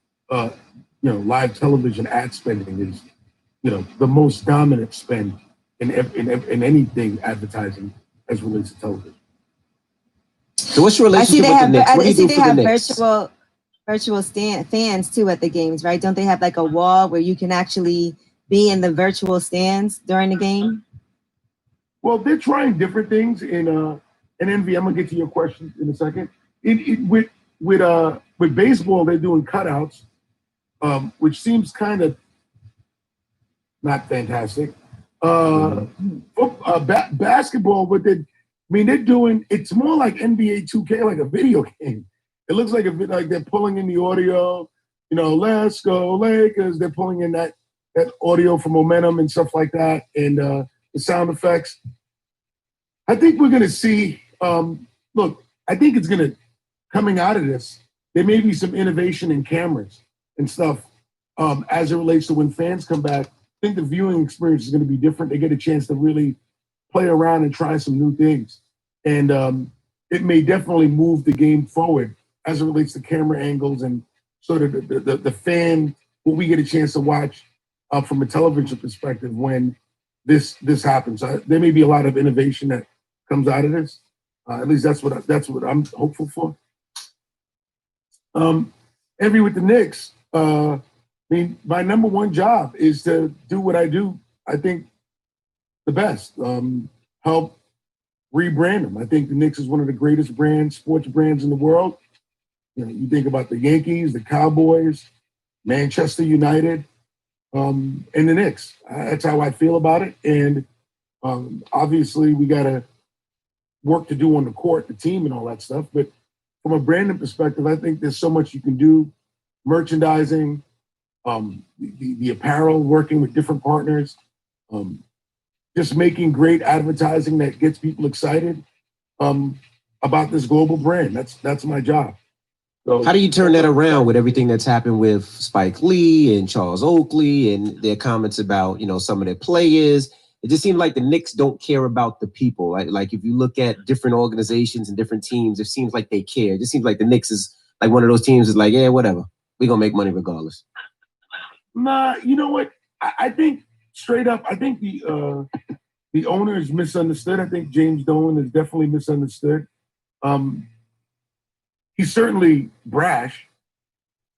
Live television ad spending is, the most dominant spend in anything advertising as relates to television. So what's your relationship with the Knicks? What do you do for the Knicks? Virtual fans too at the games, right? Don't they have like a wall where you can actually be in the virtual stands during the game? Well, they're trying different things in Envy. I'm gonna get to your question in a second. With baseball, they're doing cutouts, which seems kind of not fantastic. Basketball, but they're doing. It's more like NBA 2K, like a video game. It looks like they're pulling in the audio, let's go Lakers. They're pulling in that audio for momentum and stuff like that, and the sound effects. I think we're going to see, I think it's going to, coming out of this, there may be some innovation in cameras and stuff as it relates to when fans come back. I think the viewing experience is going to be different. They get a chance to really play around and try some new things. And it may definitely move the game forward as it relates to camera angles and sort of the fan, what we get a chance to watch from a television perspective when this happens. There may be a lot of innovation that comes out of this. At least that's what I'm hopeful for. Envy with the Knicks. My number one job is to do what I do, I think, the best. Help rebrand them. I think the Knicks is one of the greatest sports brands in the world. You think about the Yankees, the Cowboys, Manchester United. and the Knicks. That's how I feel about it. And obviously, we got to work to do on the court, the team, and all that stuff. But from a branding perspective, I think there's so much you can do. Merchandising, the apparel, working with different partners, just making great advertising that gets people excited about this global brand. That's my job. So, how do you turn that around with everything that's happened with Spike Lee and Charles Oakley and their comments about, some of their players? It just seems like the Knicks don't care about the people. Like if you look at different organizations and different teams, it seems like they care. It just seems like the Knicks is like one of those teams is like, yeah, whatever. We're going to make money regardless. Nah, you know what? I think straight up, I think the owner is misunderstood. I think James Dolan is definitely misunderstood. He's certainly brash.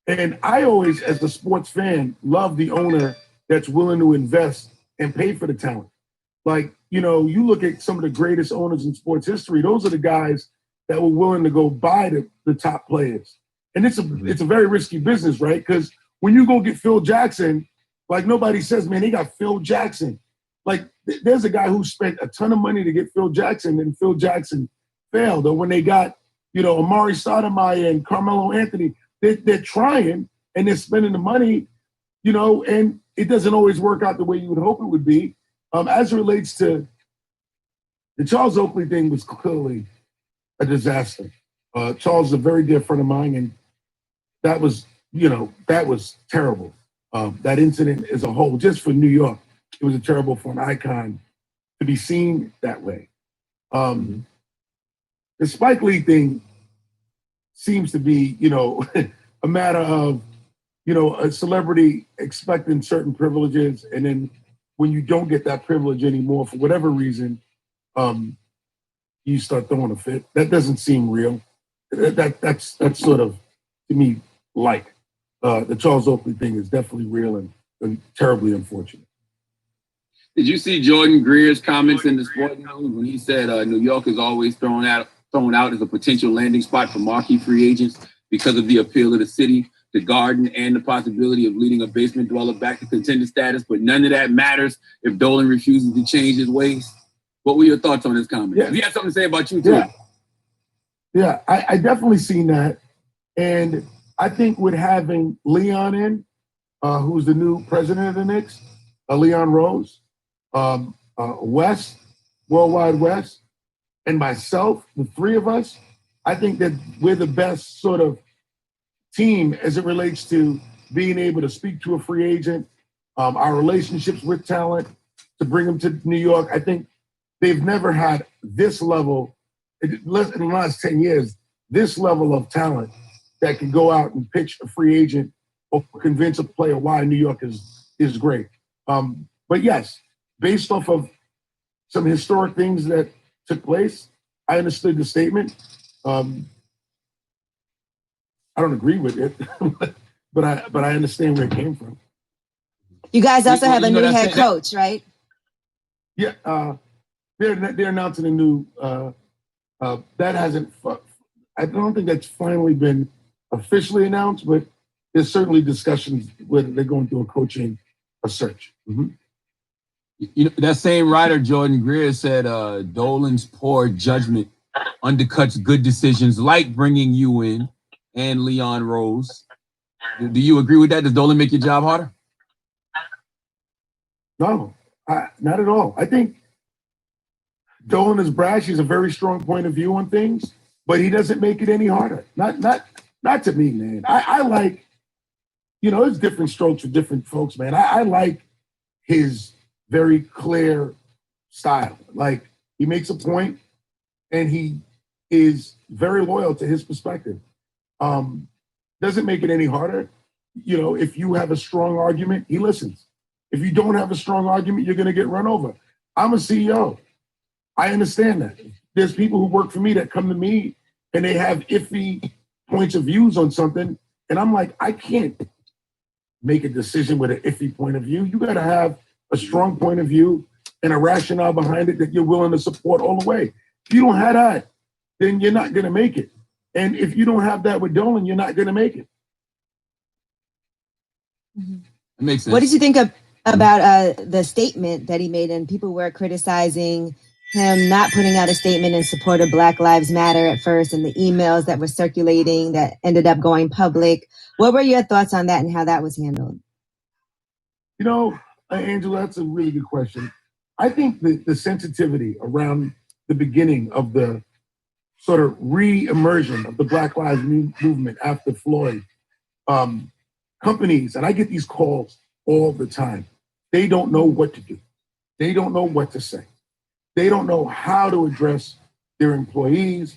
And I always, as a sports fan, love the owner that's willing to invest and pay for the talent. Like, you look at some of the greatest owners in sports history, those are the guys that were willing to go buy the top players. And it's a very risky business, right? Because when you go get Phil Jackson, like nobody says, man, they got Phil Jackson. Like there's a guy who spent a ton of money to get Phil Jackson and Phil Jackson failed. Or when they got, Amari Stoudemire and Carmelo Anthony, they're trying and they're spending the money, and it doesn't always work out the way you would hope it would be. As it relates to the Charles Oakley thing was clearly a disaster. Charles is a very dear friend of mine, and that was terrible. That incident as a whole, just for New York, it was terrible for an icon to be seen that way. The Spike Lee thing seems to be, a matter of, a celebrity expecting certain privileges, and then when you don't get that privilege anymore for whatever reason, you start throwing a fit. That doesn't seem real. That's sort of, to me, like the Charles Oakley thing is definitely real and terribly unfortunate. Did you see Jordan Greer's comments in the Sport News when he said New York is always thrown out as a potential landing spot for marquee free agents because of the appeal of the city, the Garden, and the possibility of leading a basement dweller back to contender status, but none of that matters if Dolan refuses to change his ways? What were your thoughts on his comment? Yeah. He had something to say about you too. Yeah, I definitely seen that. And I think with having Leon in, who's the new president of the Knicks, Leon Rose, West, Worldwide West, and myself, the three of us, I think that we're the best sort of team as it relates to being able to speak to a free agent, our relationships with talent, to bring them to New York. I think they've never had this level, in the last 10 years, this level of talent that can go out and pitch a free agent or convince a player why New York is great. But yes, based off of some historic things that took place, I understood the statement. I don't agree with it, but I understand where it came from. You guys also have a new head coach, right? Yeah, they're announcing a new. That hasn't. I don't think that's finally been officially announced, but there's certainly discussions where they're going through a search. Mm-hmm. That same writer, Jordan Greer, said Dolan's poor judgment undercuts good decisions like bringing you in and Leon Rose. Do you agree with that? Does Dolan make your job harder? No, not at all. I think Dolan is brash. He has a very strong point of view on things, but he doesn't make it any harder. Not to me, man. I like, there's different strokes for different folks, man. I like his very clear style. Like, he makes a point and he is very loyal to his perspective. Doesn't make it any harder. If you have a strong argument, he listens. If you don't have a strong argument, you're going to get run over. I'm a CEO. I understand that. There's people who work for me that come to me and they have iffy points of views on something. And I'm like, I can't make a decision with an iffy point of view. You got to have a strong point of view and a rationale behind it that you're willing to support all the way. If you don't have that, then you're not going to make it. And if you don't have that with Dolan, you're not going to make it. Mm-hmm. It makes sense. What did you think about the statement that he made? And people were criticizing him not putting out a statement in support of Black Lives Matter at first, and the emails that were circulating that ended up going public. What were your thoughts on that and how that was handled? You know, Angela, that's a really good question. I think the sensitivity around the beginning of the sort of re-immersion of the Black Lives Movement after Floyd, companies, and I get these calls all the time, they don't know what to do. They don't know what to say. They don't know how to address their employees.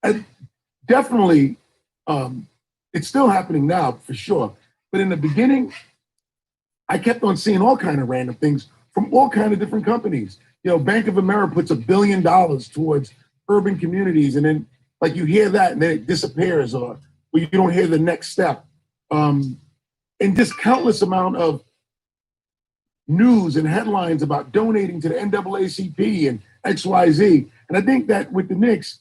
And definitely, it's still happening now for sure. But in the beginning, I kept on seeing all kind of random things from all kind of different companies. You know, Bank of America puts $1 billion towards urban communities, and then like you hear that and then it disappears, or you don't hear the next step. And just countless amount of news and headlines about donating to the NAACP and XYZ. And I think that with the Knicks,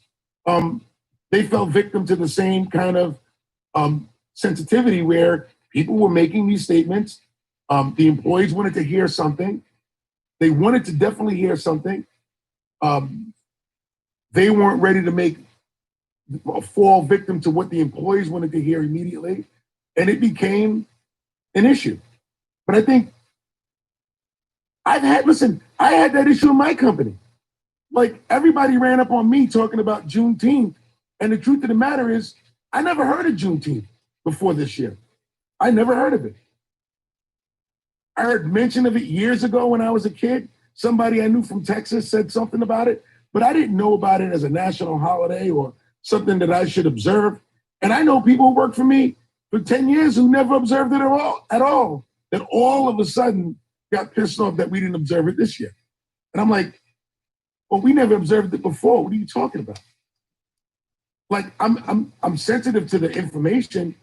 they fell victim to the same kind of sensitivity where people were making these statements. The employees wanted to hear something. They wanted to definitely hear something. They weren't ready to fall victim to what the employees wanted to hear immediately. And it became an issue. But I think I had that issue in my company. Like, everybody ran up on me talking about Juneteenth. And the truth of the matter is, I never heard of Juneteenth before this year. I never heard of it. I heard mention of it years ago when I was a kid. Somebody I knew from Texas said something about it, but I didn't know about it as a national holiday or something that I should observe. And I know people who worked for me for 10 years who never observed it at all, that all of a sudden got pissed off that we didn't observe it this year. And I'm like, well, we never observed it before. What are you talking about? Like, I'm sensitive to the information,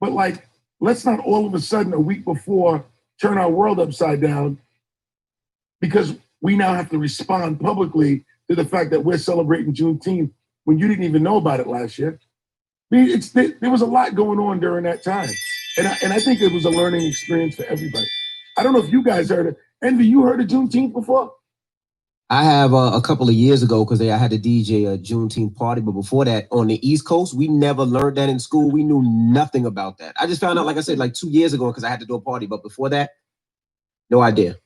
but like, let's not all of a sudden a week before turn our world upside down because we now have to respond publicly to the fact that we're celebrating Juneteenth when you didn't even know about it last year. I mean, there was a lot going on during that time. And I think it was a learning experience for everybody. I don't know if you guys heard it. Envy, you heard of Juneteenth before? I have a couple of years ago because I had to DJ a Juneteenth party. But before that, on the East Coast, we never learned that in school. We knew nothing about that. I just found out, like I said, like 2 years ago because I had to do a party. But before that, no idea.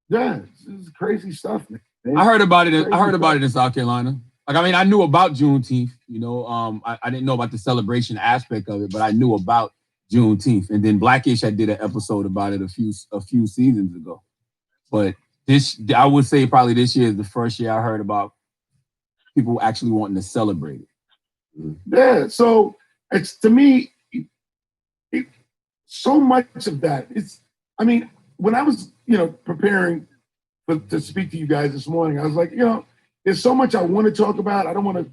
Yeah, this is crazy stuff, man. I heard about it. I heard about it in South Carolina. Like, I mean, I knew about Juneteenth. You know, I didn't know about the celebration aspect of it, but I knew about Juneteenth. And then Blackish had did an episode about it a few seasons ago. But I would say probably this year is the first year I heard about people actually wanting to celebrate it. Yeah, so it's, to me, so much of that. I mean, when I was, preparing to speak to you guys this morning, I was like, there's so much I want to talk about. I don't want to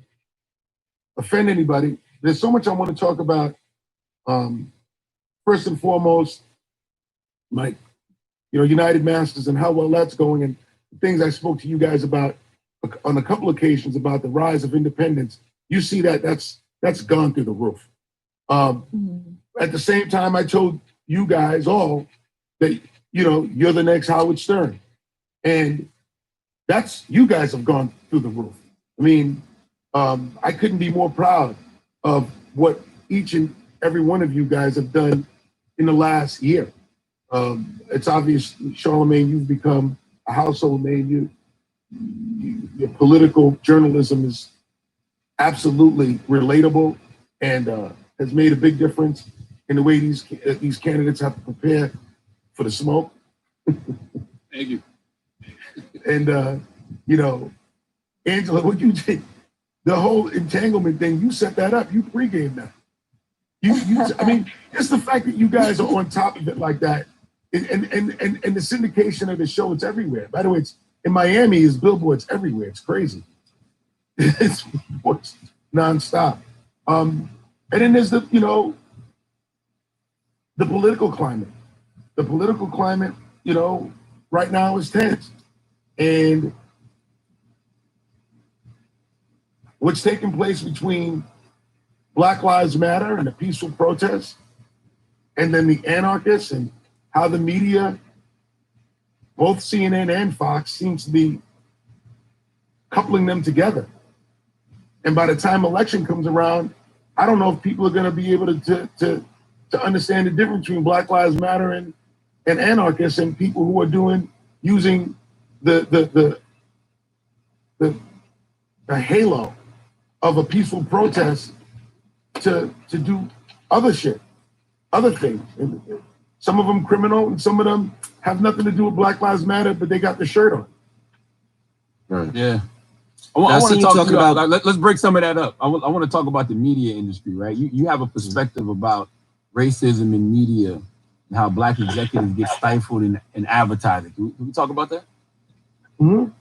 offend anybody. There's so much I want to talk about. First and foremost, like, United Masters and how well that's going, and things I spoke to you guys about on a couple occasions about the rise of independence. You see that's gone through the roof. At the same time, I told you guys all that, you're the next Howard Stern. And you guys have gone through the roof. I mean, I couldn't be more proud of what each and every one of you guys have done in the last year. It's obvious, Charlamagne, you've become a household name. Your political journalism is absolutely relatable and has made a big difference in the way these candidates have to prepare for the smoke. Thank you. And, Angela, what you did, the whole entanglement thing, you set that up. You pregame that. I mean, just the fact that you guys are on top of it like that, and the syndication of the show, it's everywhere. By the way, it's in Miami, it's billboards everywhere. It's crazy. It's nonstop. And then there's the political climate. The political climate, right now is tense. And what's taking place between Black Lives Matter and the peaceful protests and then the anarchists, and how the media, both CNN and Fox, seems to be coupling them together. And by the time election comes around, I don't know if people are going to be able to understand the difference between Black Lives Matter and anarchists and people who are using the halo of a peaceful protest to do other shit, other things. And some of them criminal, and some of them have nothing to do with Black Lives Matter, but they got the shirt on. Right. Yeah. I want to talk about. Let's break some of that up. I want to talk about the media industry, right? You have a perspective about racism in media and how Black executives get stifled in advertising. Can we talk about that? Mm-hmm.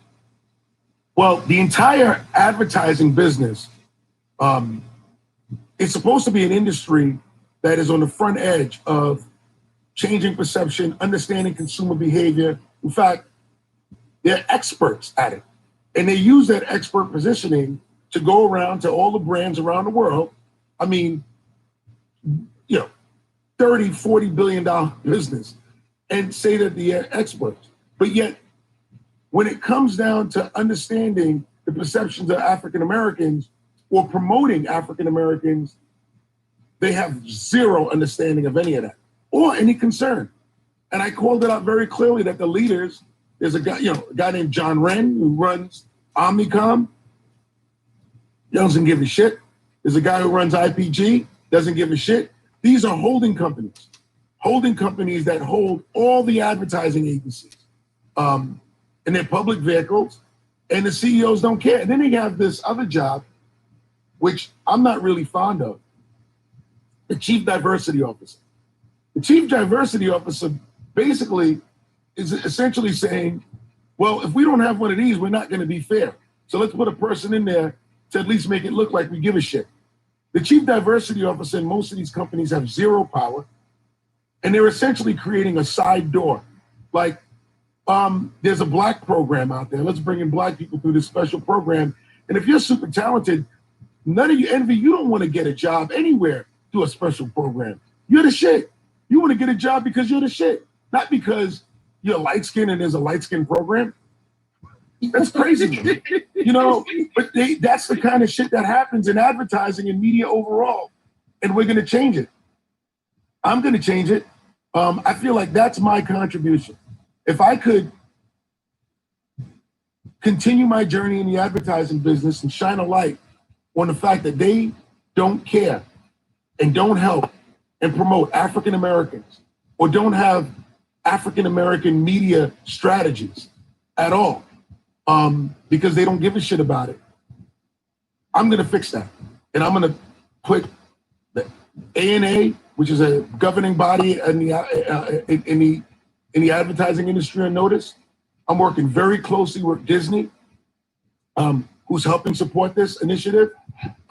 Well, the entire advertising business, it's supposed to be an industry that is on the front edge of changing perception, understanding consumer behavior. In fact, they're experts at it. And they use that expert positioning to go around to all the brands around the world. I mean, $30, $40 billion business, and say that they're experts. But yet, when it comes down to understanding the perceptions of African Americans or promoting African Americans, they have zero understanding of any of that or any concern. And I called it out very clearly that the leaders, there's a guy named John Wren who runs Omnicom, doesn't give a shit. There's a guy who runs IPG, doesn't give a shit. These are holding companies that hold all the advertising agencies, and they're public vehicles, and the CEOs don't care. And then they have this other job, which I'm not really fond of, the Chief Diversity Officer. The Chief Diversity Officer basically is essentially saying, well, if we don't have one of these, we're not going to be fair. So let's put a person in there to at least make it look like we give a shit. The Chief Diversity Officer in most of these companies have zero power, and they're essentially creating a side door. Like, there's a Black program out there. Let's bring in Black people through this special program. And if you're super talented, none of you envy, you don't want to get a job anywhere through a special program. You're the shit. You want to get a job because you're the shit, not because you're light skinned and there's a light skin program. That's crazy. But that's the kind of shit that happens in advertising and media overall. And we're going to change it. I'm going to change it. I feel like that's my contribution. If I could continue my journey in the advertising business and shine a light on the fact that they don't care and don't help and promote African Americans or don't have African American media strategies at all, because they don't give a shit about it, I'm going to fix that. And I'm going to put the ANA, which is a governing body in the advertising industry, on notice. I'm working very closely with Disney, who's helping support this initiative.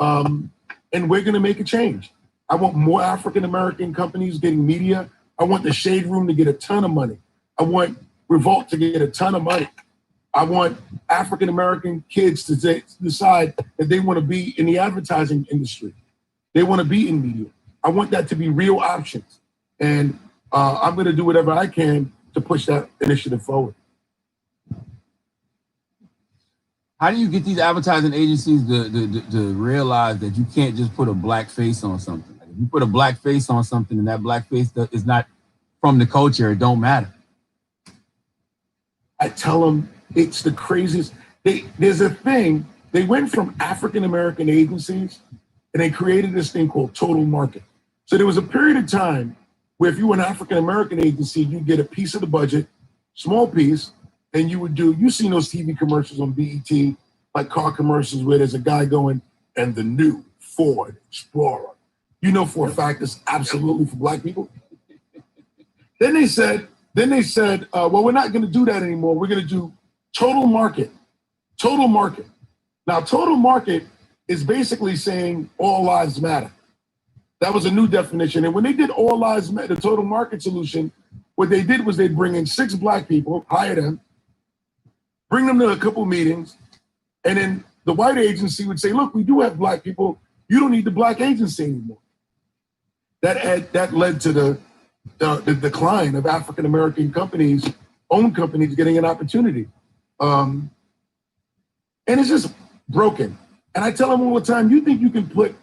And we're going to make a change. I want more African American companies getting media. I want the Shade Room to get a ton of money. I want Revolt to get a ton of money. I want African American kids to decide that they want to be in the advertising industry. They want to be in media. I want that to be real options. And I'm going to do whatever I can to push that initiative forward. How do you get these advertising agencies to realize that you can't just put a Black face on something? Like, if you put a Black face on something and that Black face is not from the culture, it don't matter. I tell them it's the craziest. There's a thing, they went from African American agencies and they created this thing called total market. So there was a period of time where if you were an African American agency, you'd get a piece of the budget, small piece, and you would do, you've seen those TV commercials on BET, like car commercials where there's a guy going, and the new Ford Explorer. You know for a fact it's absolutely for Black people. Then they said, well, we're not going to do that anymore. We're going to do total market. Total market. Now, total market is basically saying all lives matter. That was a new definition. And when they did all lives matter, the total market solution, what they did was they'd bring in 6 Black people, hire them, bring them to a couple meetings, and then the white agency would say, look, we do have Black people. You don't need the Black agency anymore. That led to the the decline of African American companies, owned companies, getting an opportunity. And it's just broken. And I tell them all the time, you think you can put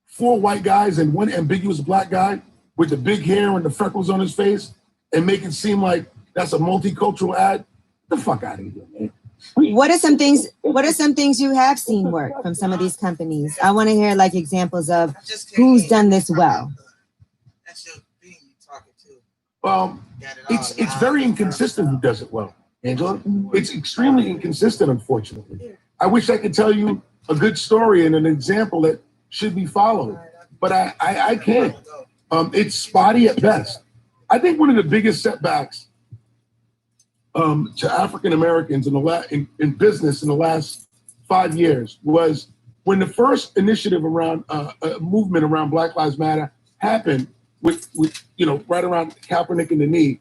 4 white guys and 1 ambiguous black guy with the big hair and the freckles on his face and make it seem like that's a multicultural ad? Get the fuck out of here, man. What are some things you have seen work from some of these companies? I want to hear like examples of who's done this well. That's your thing you talking to. Well, it's very inconsistent who does it well, Angela. It's extremely inconsistent, unfortunately. I wish I could tell you a good story and an example that should be followed, but I can't. It's spotty at best. I think one of the biggest setbacks to African Americans in business in the last 5 years was when the first initiative around a movement around Black Lives Matter happened with right around Kaepernick and the knee.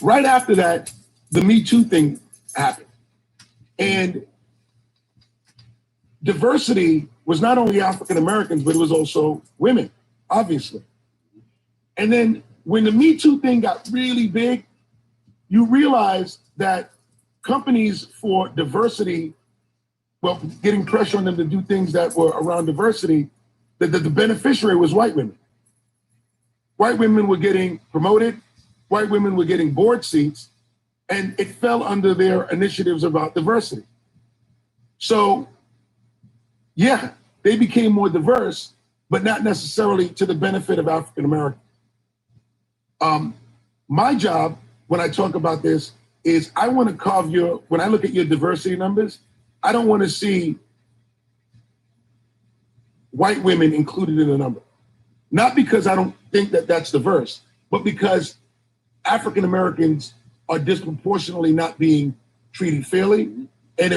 Right after that, the Me Too thing happened, and diversity was not only African Americans, but it was also women, obviously. And then when the Me Too thing got really big, you realize that companies for diversity, well, getting pressure on them to do things that were around diversity, that the beneficiary was white women. White women were getting promoted, white women were getting board seats, and it fell under their initiatives about diversity. So, yeah, they became more diverse, but not necessarily to the benefit of African Americans. My job when I talk about this is I want to when I look at your diversity numbers, I don't want to see white women included in the number. Not because I don't think that that's diverse, but because African Americans are disproportionately not being treated fairly. And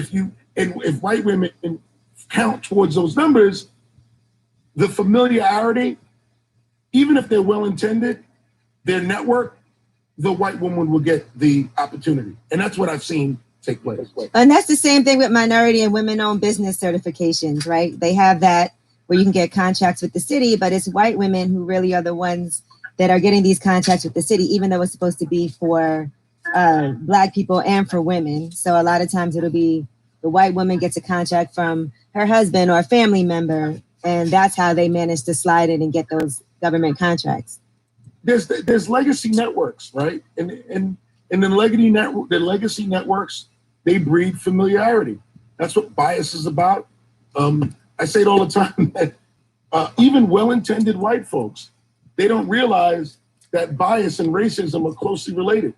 if white women count towards those numbers, the familiarity, even if they're well-intended, their network, the white woman will get the opportunity. And that's what I've seen take place. And that's the same thing with minority and women-owned business certifications, right? They have that where you can get contracts with the city, but it's white women who really are the ones that are getting these contracts with the city, even though it's supposed to be for Black people and for women. So a lot of times it'll be the white woman gets a contract from her husband or a family member, and that's how they manage to slide in and get those government contracts. There's legacy networks, right? And the legacy networks, they breed familiarity. That's what bias is about. I say it all the time that even well-intended white folks, they don't realize that bias and racism are closely related.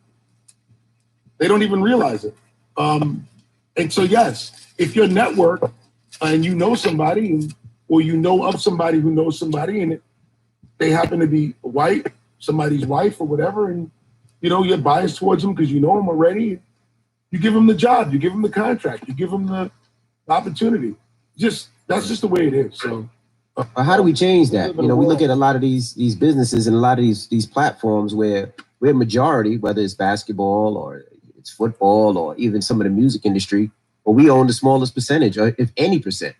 They don't even realize it. And so, yes, if your network and you know somebody, or you know of somebody who knows somebody, and they happen to be white, somebody's wife or whatever, and you're biased towards them because you know them already, you give them the job, you give them the contract, you give them the opportunity. That's just the way it is. So how do we change that? We look at a lot of these businesses and a lot of these platforms where we're majority, whether it's basketball or it's football or even some of the music industry, where we own the smallest percentage, or if any percent.